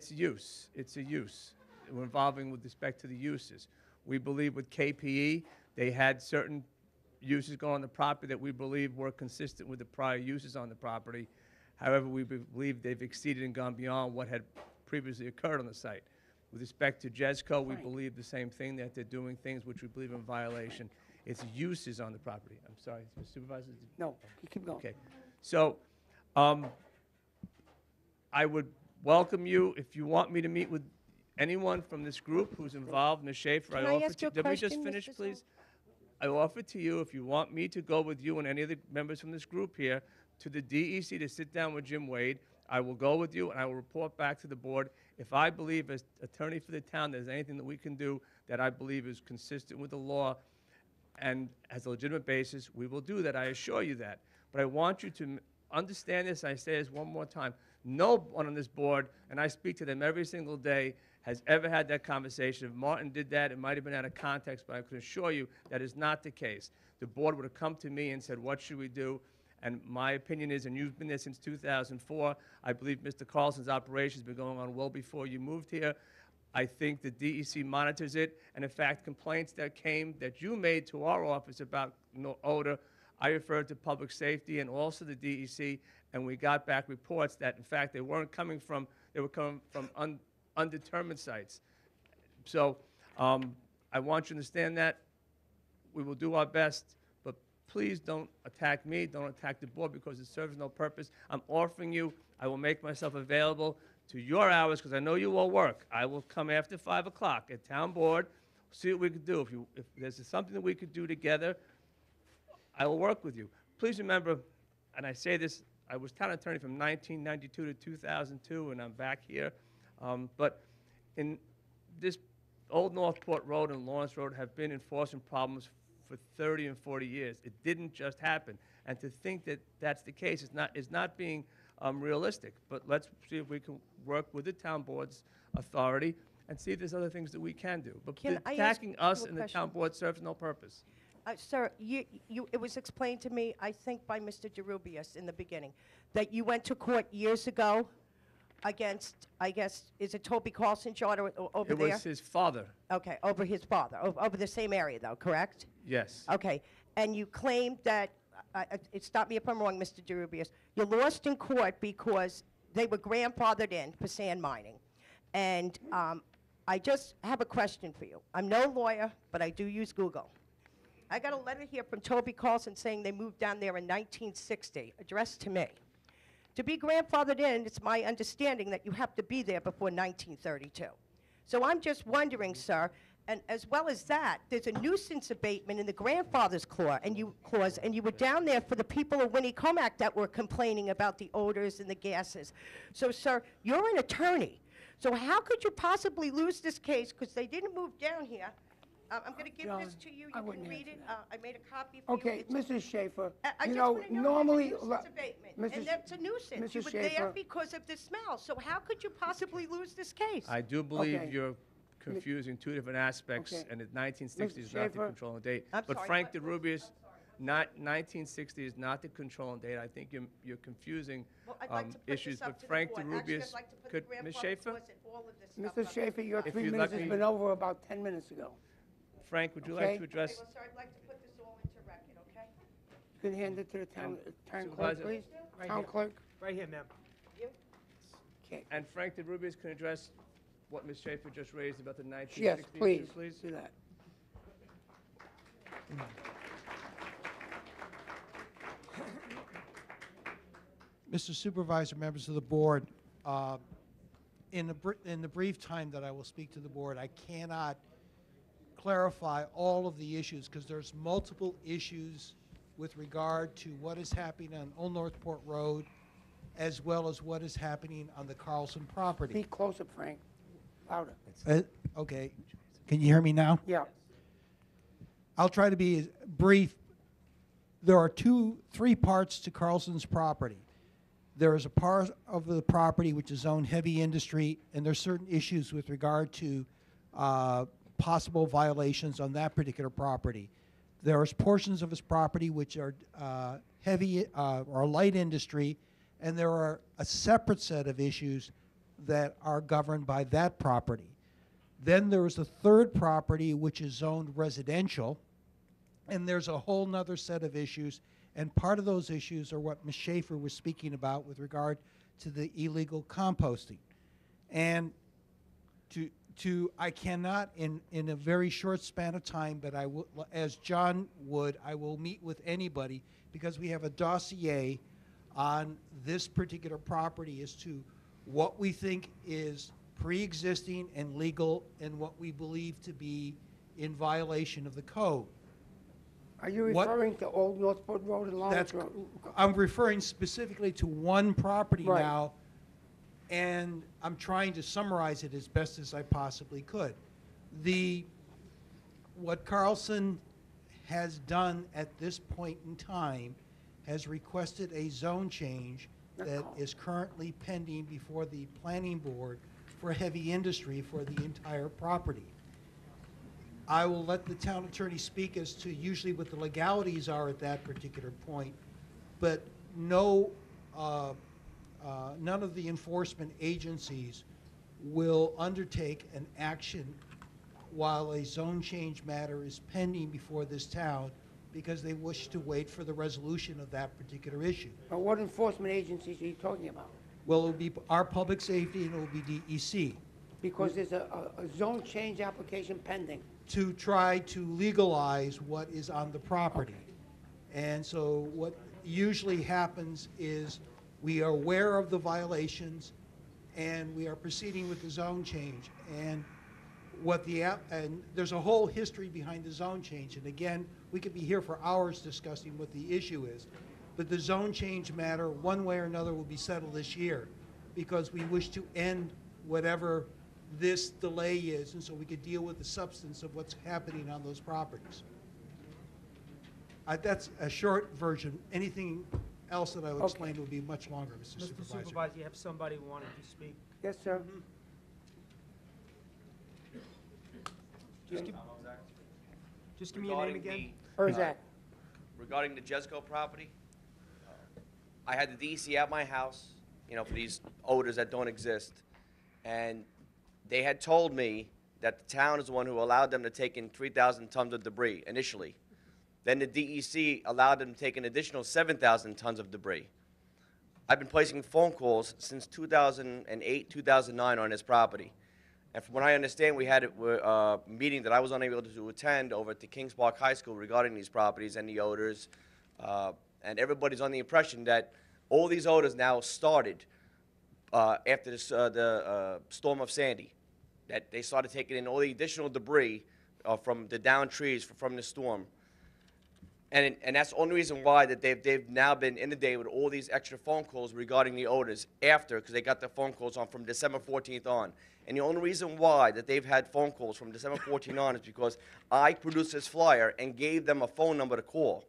use. It's a use. We're involving with respect to the uses. We believe with KPE, they had certain uses going on the property that we believe were consistent with the prior uses on the property. However, we believe they've exceeded and gone beyond what had previously occurred on the site. With respect to Jesco, we believe the same thing, that they're doing things which we believe are in violation. It's uses on the property. I'm sorry, Mr. Supervisor? No, you keep going. Okay. So, I would welcome you, if you want me to meet with anyone from this group who's involved, Ms. Schaefer. Can I offer ask to- you a Let me just question, finish, Mr. please. I offer to you, if you want me to go with you and any of the members from this group here to the DEC to sit down with Jim Wade, I will go with you and I will report back to the board. If I believe as attorney for the town there's anything that we can do that I believe is consistent with the law and has a legitimate basis, we will do that. I assure you that. But I want you to understand this. I say this one more time. No one on this board, and I speak to them every single day, has ever had that conversation. If Martin did that, it might have been out of context, but I can assure you that is not the case. The board would have come to me and said, what should we do? And my opinion is, and you've been there since 2004, I believe Mr. Carlson's operation has been going on well before you moved here. I think the DEC monitors it, and in fact, complaints that you made to our office about odor, I referred to public safety and also the DEC, and we got back reports that, in fact, they were coming from undetermined sites. So I want you to understand that. We will do our best, but please don't attack me, don't attack the board, because it serves no purpose. I'm offering you, I will make myself available to your hours, because I know you all work. I will come after 5 o'clock at town board, see what we could do. If there's something that we could do together, I will work with you. Please remember, and I say this, I was town attorney from 1992 to 2002, and I'm back here. But in this Old Northport Road and Lawrence Road have been enforcement problems for 30 and 40 years. It didn't just happen. And to think that that's the case is not being realistic. But let's see if we can work with the town board's authority and see if there's other things that we can do. But Can I ask attacking us you a and the question? town board serves no purpose. Sir, it was explained to me, I think by Mr. DeRubius in the beginning, that you went to court years ago against, I guess, is it Toby Carlson's yard over It there? was his father. Okay, over his father, over the same area though, correct? Yes. Okay, and you claimed that, stop me if I'm wrong, Mr. DeRubius, you lost in court because they were grandfathered in for sand mining. And I just have a question for you. I'm no lawyer, but I do use Google. I got a letter here from Toby Carlson saying they moved down there in 1960, addressed to me. To be grandfathered in, it's my understanding that you have to be there before 1932. So I'm just wondering, sir, and as well as that, there's a nuisance abatement in the grandfather's clause, and you were down there for the people of Winnecomack that were complaining about the odors and the gases. So, sir, you're an attorney. So how could you possibly lose this case, because they didn't move down here? I'm going to give this to you. You can read it. I made a copy for you. Okay, Mrs. Schaefer, I you just know, want to know normally, about the nuisance abatement, and Mrs. that's a nuisance. You Mrs. were there Schaefer. because of the smell. So how could you possibly lose this case? I do believe Okay. you're confusing two different aspects, Okay. and the 1960s is not the Schaefer. controlling date. I'm But sorry, Frank what? DeRubius, Not 1960 is not the controlling date. I think you're confusing Well, I'd like to put issues. this up But to the Frank board. DeRubius, Actually, I'd like to put the could Ms. grandfather Schaefer? clause in all of this stuff Mr. up. Schaefer, your If 3 you'd minutes let has me- been over about 10 minutes ago. Frank, would you Okay. like to address? Okay, well, sir, I'd like to put this all into record, okay? You can hand it to the town clerk, Supervisor? please. Right Town here. clerk. Right here, ma'am. Okay. And Frank DeRubius can address what Ms. Schaefer just raised about the 1960 Yes, issue, please. please? Do that. Mr. Supervisor, members of the board, in the brief time that I will speak to the board, I cannot clarify all of the issues because there's multiple issues with regard to what is happening on Old Northport Road as well as what is happening on the Carlson property. Speak closer, Frank. Louder. Okay. Can you hear me now? Yeah. I'll try to be as brief. There are three parts to Carlson's property. There is a part of the property which is zoned heavy industry, and there's certain issues with regard to possible violations on that particular property. There's portions of his property which are heavy or light industry, and there are a separate set of issues that are governed by that property. Then there is a third property which is zoned residential, and there's a whole nother set of issues, and part of those issues are what Ms. Schaefer was speaking about with regard to the illegal composting. And I cannot in a very short span of time, but I will, as John would, I will meet with anybody because we have a dossier on this particular property as to what we think is pre-existing and legal and what we believe to be in violation of the code. Are you What- referring to Old Northport Road and Lawrence That's, Road? I'm referring specifically to one property Right. now, and I'm trying to summarize it as best as I possibly could. What Carlson has done at this point in time has requested a zone change that is currently pending before the planning board for heavy industry for the entire property. I will let the town attorney speak as to usually what the legalities are at that particular point, but none of the enforcement agencies will undertake an action while a zone change matter is pending before this town because they wish to wait for the resolution of that particular issue. But what enforcement agencies are you talking about? Well, it will be our public safety and it will be DEC. Because there's a zone change application pending. To try to legalize what is on the property. And so what usually happens is we are aware of the violations and we are proceeding with the zone change. And and there's a whole history behind the zone change. And again, we could be here for hours discussing what the issue is. But the zone change matter, one way or another, will be settled this year because we wish to end whatever this delay is, and so we could deal with the substance of what's happening on those properties. That's a short version. Anything else that I would explain would be much longer, Mr. Mr. Supervisor. Supervisor, you have somebody who wanted to speak. Yes, sir. Just give me your name again. Erzak. Regarding the Jesco property, I had the DEC at my house, for these odors that don't exist. And they had told me that the town is the one who allowed them to take in 3,000 tons of debris initially. Then the DEC allowed them to take an additional 7,000 tons of debris. I've been placing phone calls since 2008, 2009 on this property. And from what I understand, we had a meeting that I was unable to attend over at the Kings Park High School regarding these properties and the odors. And everybody's on the impression that all these odors now started after the storm of Sandy, that they started taking in all the additional debris from the downed trees from the storm. And that's the only reason why that they've now been inundated with all these extra phone calls regarding the odors after, because they got the phone calls on from December 14th on. And the only reason why that they've had phone calls from December 14th on is because I produced this flyer and gave them a phone number to call.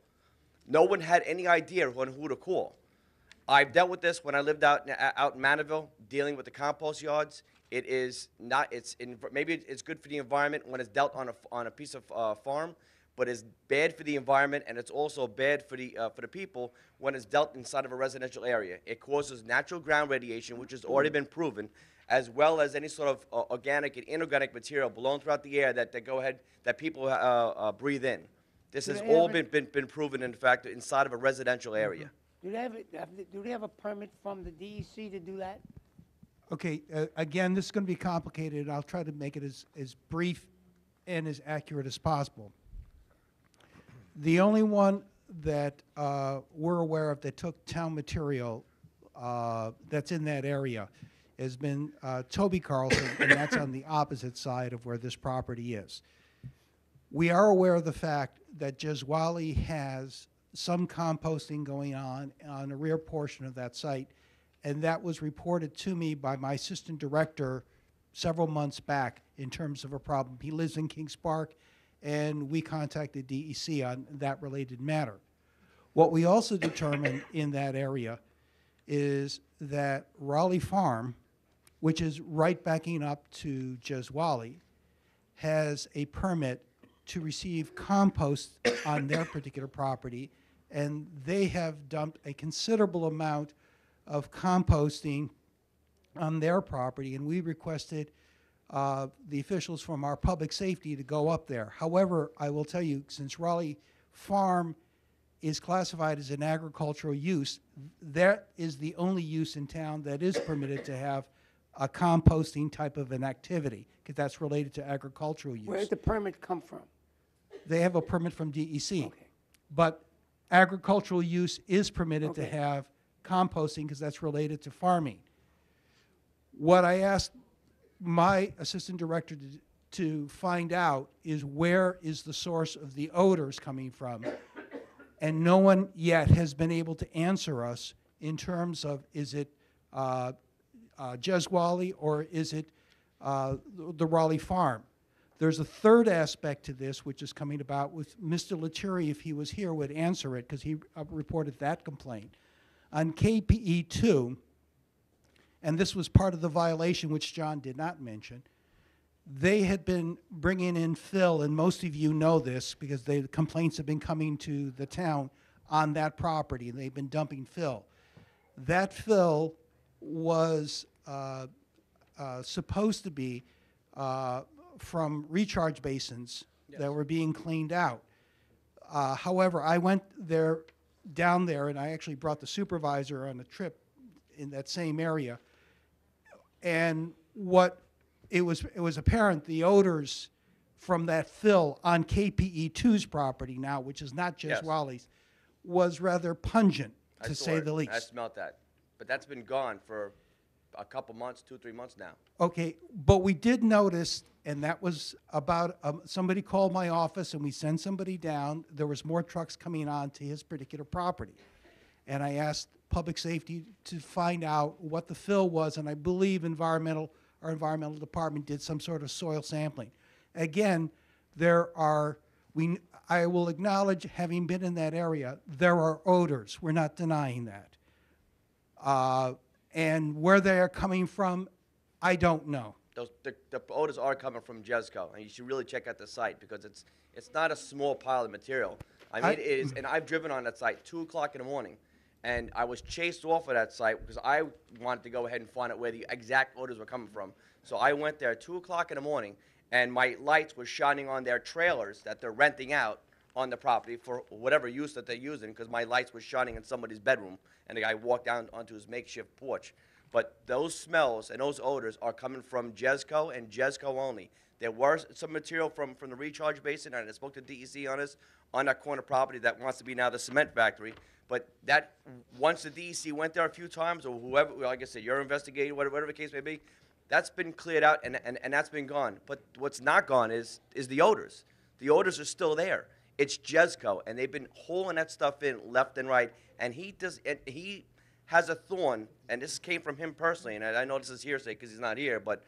No one had any idea on who to call. I've dealt with this when I lived out in Manorville, dealing with the compost yards. It is not. Maybe it's good for the environment when it's dealt on a piece of farm, but it's bad for the environment, and it's also bad for the people when it's dealt inside of a residential area. It causes natural ground radiation, which has already been proven, as well as any sort of organic and inorganic material blown throughout the air that people breathe in. This Do has they all have been proven, in fact, inside of a residential area. Do they have a permit from the DEC to do that? Okay, again, this is going to be complicated. I'll try to make it as brief and as accurate as possible. The only one that we're aware of that took town material that's in that area has been Toby Carlson, and that's on the opposite side of where this property is. We are aware of the fact that Jeswali has some composting going on the rear portion of that site, and that was reported to me by my assistant director several months back in terms of a problem. He lives in Kings Park, and we contacted DEC on that related matter. What we also determined in that area is that Raleigh Farm, which is right backing up to Jeswali, has a permit to receive compost on their particular property, and they have dumped a considerable amount of composting on their property, and we requested the officials from our public safety to go up there. However, I will tell you, since Raleigh Farm is classified as an agricultural use, that is the only use in town that is permitted to have a composting type of an activity, because that's related to agricultural use. Where did the permit come from? They have a permit from DEC. But agricultural use is permitted to have composting because that's related to farming. What I asked my assistant director to find out is where is the source of the odors coming from, and no one yet has been able to answer us in terms of is it Jeswali or is it the Raleigh Farm. There's a third aspect to this which is coming about with Mr. Lettieri, if he was here, would answer it because he reported that complaint. On KPE2, and this was part of the violation which John did not mention, they had been bringing in fill, and most of you know this because the complaints have been coming to the town on that property, and they've been dumping fill. That fill was supposed to be from recharge basins that were being cleaned out. However, I went down there, and I actually brought the supervisor on a trip in that same area. And it was apparent the odors from that fill on KPE2's property now, which is not just Wally's, was rather pungent, to say the least. I smelled that. But that's been gone for a couple months, 2-3 months now. Okay, but we did notice, and that was about, somebody called my office and we sent somebody down. There was more trucks coming on to his particular property. And I asked public safety to find out what the fill was, and I believe our environmental department did some sort of soil sampling. Again, I will acknowledge, having been in that area, there are odors. We're not denying that. And where they are coming from, I don't know. The odors are coming from Jesco, and you should really check out the site because it's not a small pile of material. I mean, it is, and I've driven on that site 2 o'clock in the morning, and I was chased off of that site because I wanted to go ahead and find out where the exact odors were coming from. So I went there at 2 o'clock in the morning, and my lights were shining on their trailers that they're renting out on the property for whatever use that they're using, because my lights were shining in somebody's bedroom, and the guy walked down onto his makeshift porch. But those smells and those odors are coming from Jesco and Jesco only. There was some material from the recharge basin, and I spoke to DEC on this, on that corner property that wants to be now the cement factory. But that, once the DEC went there a few times, or whoever, like I said, you're investigating, whatever the case may be, that's been cleared out, and that's been gone. But what's not gone is the odors. The odors are still there. It's Jesco, and they've been hauling that stuff in left and right, and he has a thorn, and this came from him personally, and I know this is hearsay because he's not here, but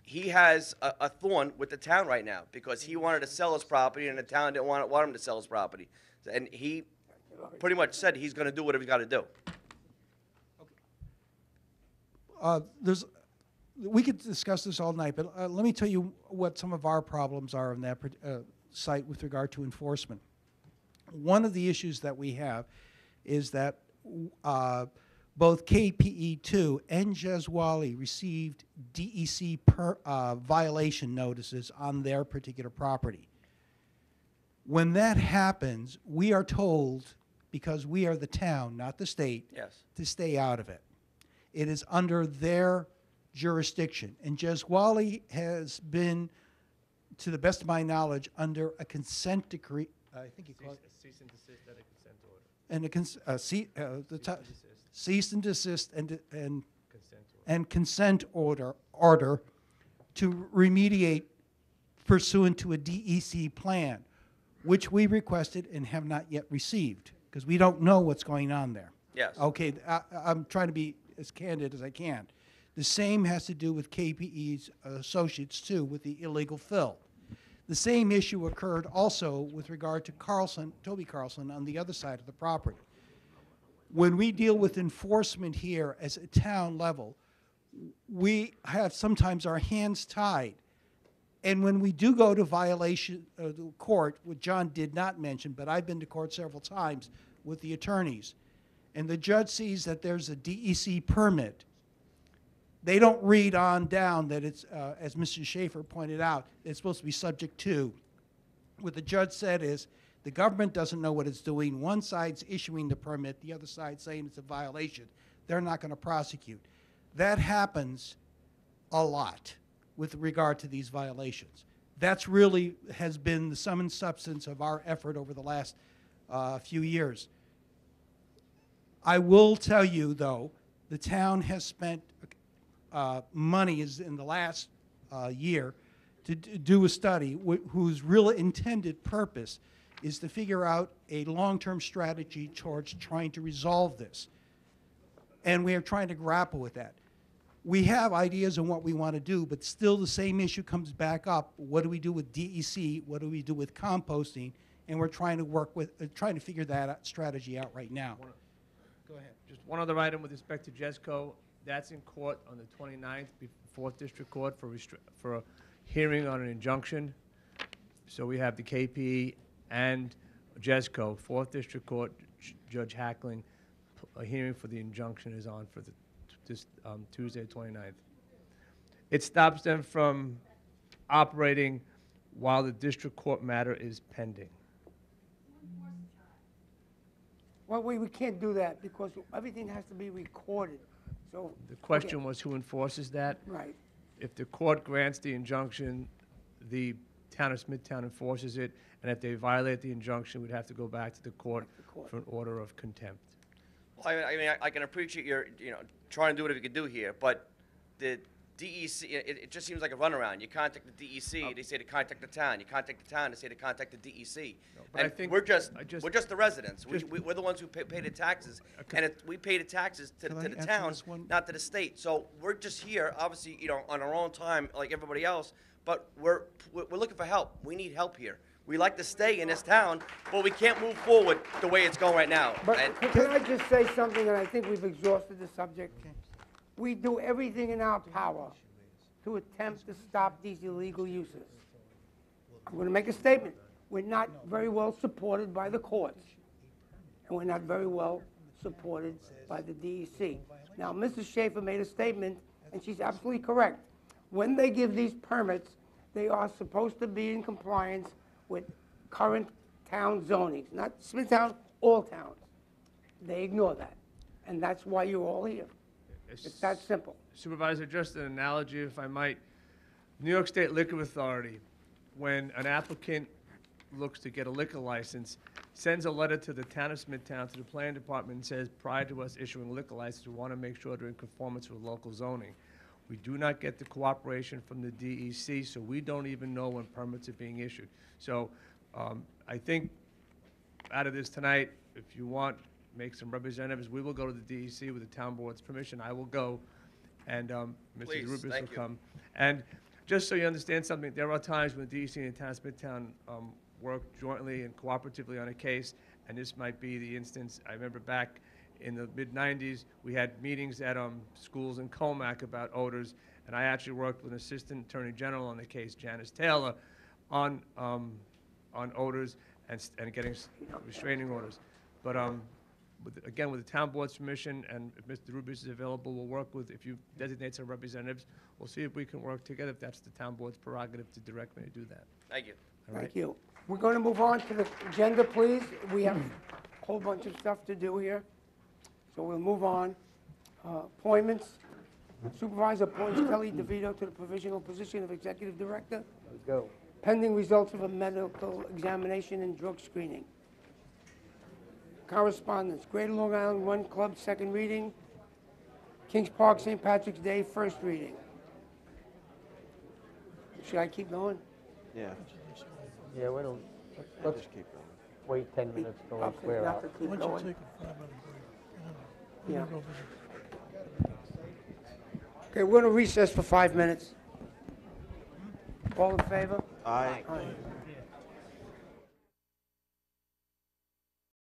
he has a thorn with the town right now because he wanted to sell his property, and the town didn't want him to sell his property. And he pretty much said he's going to do whatever he's got to do. We could discuss this all night, but let me tell you what some of our problems are in that cite with regard to enforcement. One of the issues that we have is that both KPE2 and Jeswali received DEC violation notices on their particular property. When that happens, we are told, because we are the town, not the state, Yes. to stay out of it. It is under their jurisdiction. And Jeswali has been, to the best of my knowledge, under a consent decree. I think you call it. Cease and desist and a consent order. And cease and desist and consent order to remediate pursuant to a DEC plan, which we requested and have not yet received, because we don't know what's going on there. Yes. Okay, I'm trying to be as candid as I can. The same has to do with KPE's associates, too, with the illegal fill. The same issue occurred also with regard to Toby Carlson, on the other side of the property. When we deal with enforcement here as a town level, we have sometimes our hands tied. And when we do go to violation court, what John did not mention, but I've been to court several times with the attorneys, and the judge sees that there's a DEC permit, they don't read on down that it's, as Mr. Schaefer pointed out, it's supposed to be subject to. What the judge said is, the government doesn't know what it's doing. One side's issuing the permit, the other side's saying it's a violation. They're not going to prosecute. That happens a lot with regard to these violations. That's really has been the sum and substance of our effort over the last few years. I will tell you, though, the town has spent money in the last year to do a study whose real intended purpose is to figure out a long-term strategy towards trying to resolve this. And we are trying to grapple with that. We have ideas on what we want to do, but still the same issue comes back up. What do we do with DEC? What do we do with composting? And we're trying to work with, trying to figure that strategy out right now. Go ahead. Just one other item with respect to Jesco. That's in court on the 29th, 4th District Court for a hearing on an injunction. So we have the KP and Jesco, 4th District Court, Judge Hackling. A hearing for the injunction is on for this Tuesday, 29th. It stops them from operating while the district court matter is pending. Well, we can't do that because everything has to be recorded. So The question was who enforces that? Right. If the court grants the injunction, the town of Smithtown enforces it, and if they violate the injunction, we'd have to go back to the court for an order of contempt. Well, I mean, I can appreciate your, trying to do whatever you can do here, but the DEC, it just seems like a runaround. You contact the DEC, they say to contact the town. You contact the town, they say to contact the DEC. but I And think we're just the residents. just- We're the ones who pay the taxes, and we pay the taxes to Can I the answer town, this one? not to the state. So we're just here, obviously, on our own time, like everybody else, but we're looking for help. We need help here. We like to stay in this town, but we can't move forward the way it's going right now. But And- can I just say something, and I think we've exhausted the subject? We do everything in our power to attempt to stop these illegal uses. I'm going to make a statement. We're not very well supported by the courts, and we're not very well supported by the DEC. Now, Mrs. Schaefer made a statement, and she's absolutely correct. When they give these permits, they are supposed to be in compliance with current town zonings, not Smithtown, all towns. They ignore that, and that's why you're all here. It's that simple. Supervisor, just an analogy, if I might. New York State Liquor Authority, when an applicant looks to get a liquor license, sends a letter to the town of Smithtown, to the planning department, and says, prior to us issuing a liquor license, we want to make sure they're in conformance with local zoning. We do not get the cooperation from the DEC, so we don't even know when permits are being issued. So I think out of this tonight, if you want, make some representatives. We will go to the DEC with the town board's permission. I will go, and Mrs. Please, Rubis will thank you. come. And just so you understand something, there are times when the DEC and the town of Smithtown work jointly and cooperatively on a case, and this might be the instance. I remember back in the mid-'90s, we had meetings at schools in Comac about odors, and I actually worked with an Assistant Attorney General on the case, Janice Taylor, on on odors and getting restraining orders. But again, with the town board's permission, and if Mr. Rubius is available, we'll work with, if you designate some representatives, we'll see if we can work together, if that's the town board's prerogative to direct me to do that. Thank you. All right? Thank you. We're going to move on to the agenda, please. We have a whole bunch of stuff to do here, so we'll move on. Appointments. Supervisor appoints Kelly DeVito to the provisional position of Executive Director. Let's go. Pending results of a medical examination and drug screening. Correspondence, Greater Long Island Run Club, second reading. Kings Park, St. Patrick's Day, first reading. Should I keep going? Yeah. Yeah, why don't, let's keep going. Wait 10 minutes till I'll it's clear not out. to keep going. Yeah. Okay, we're going to recess for 5 minutes. All in favor? Aye. Aye.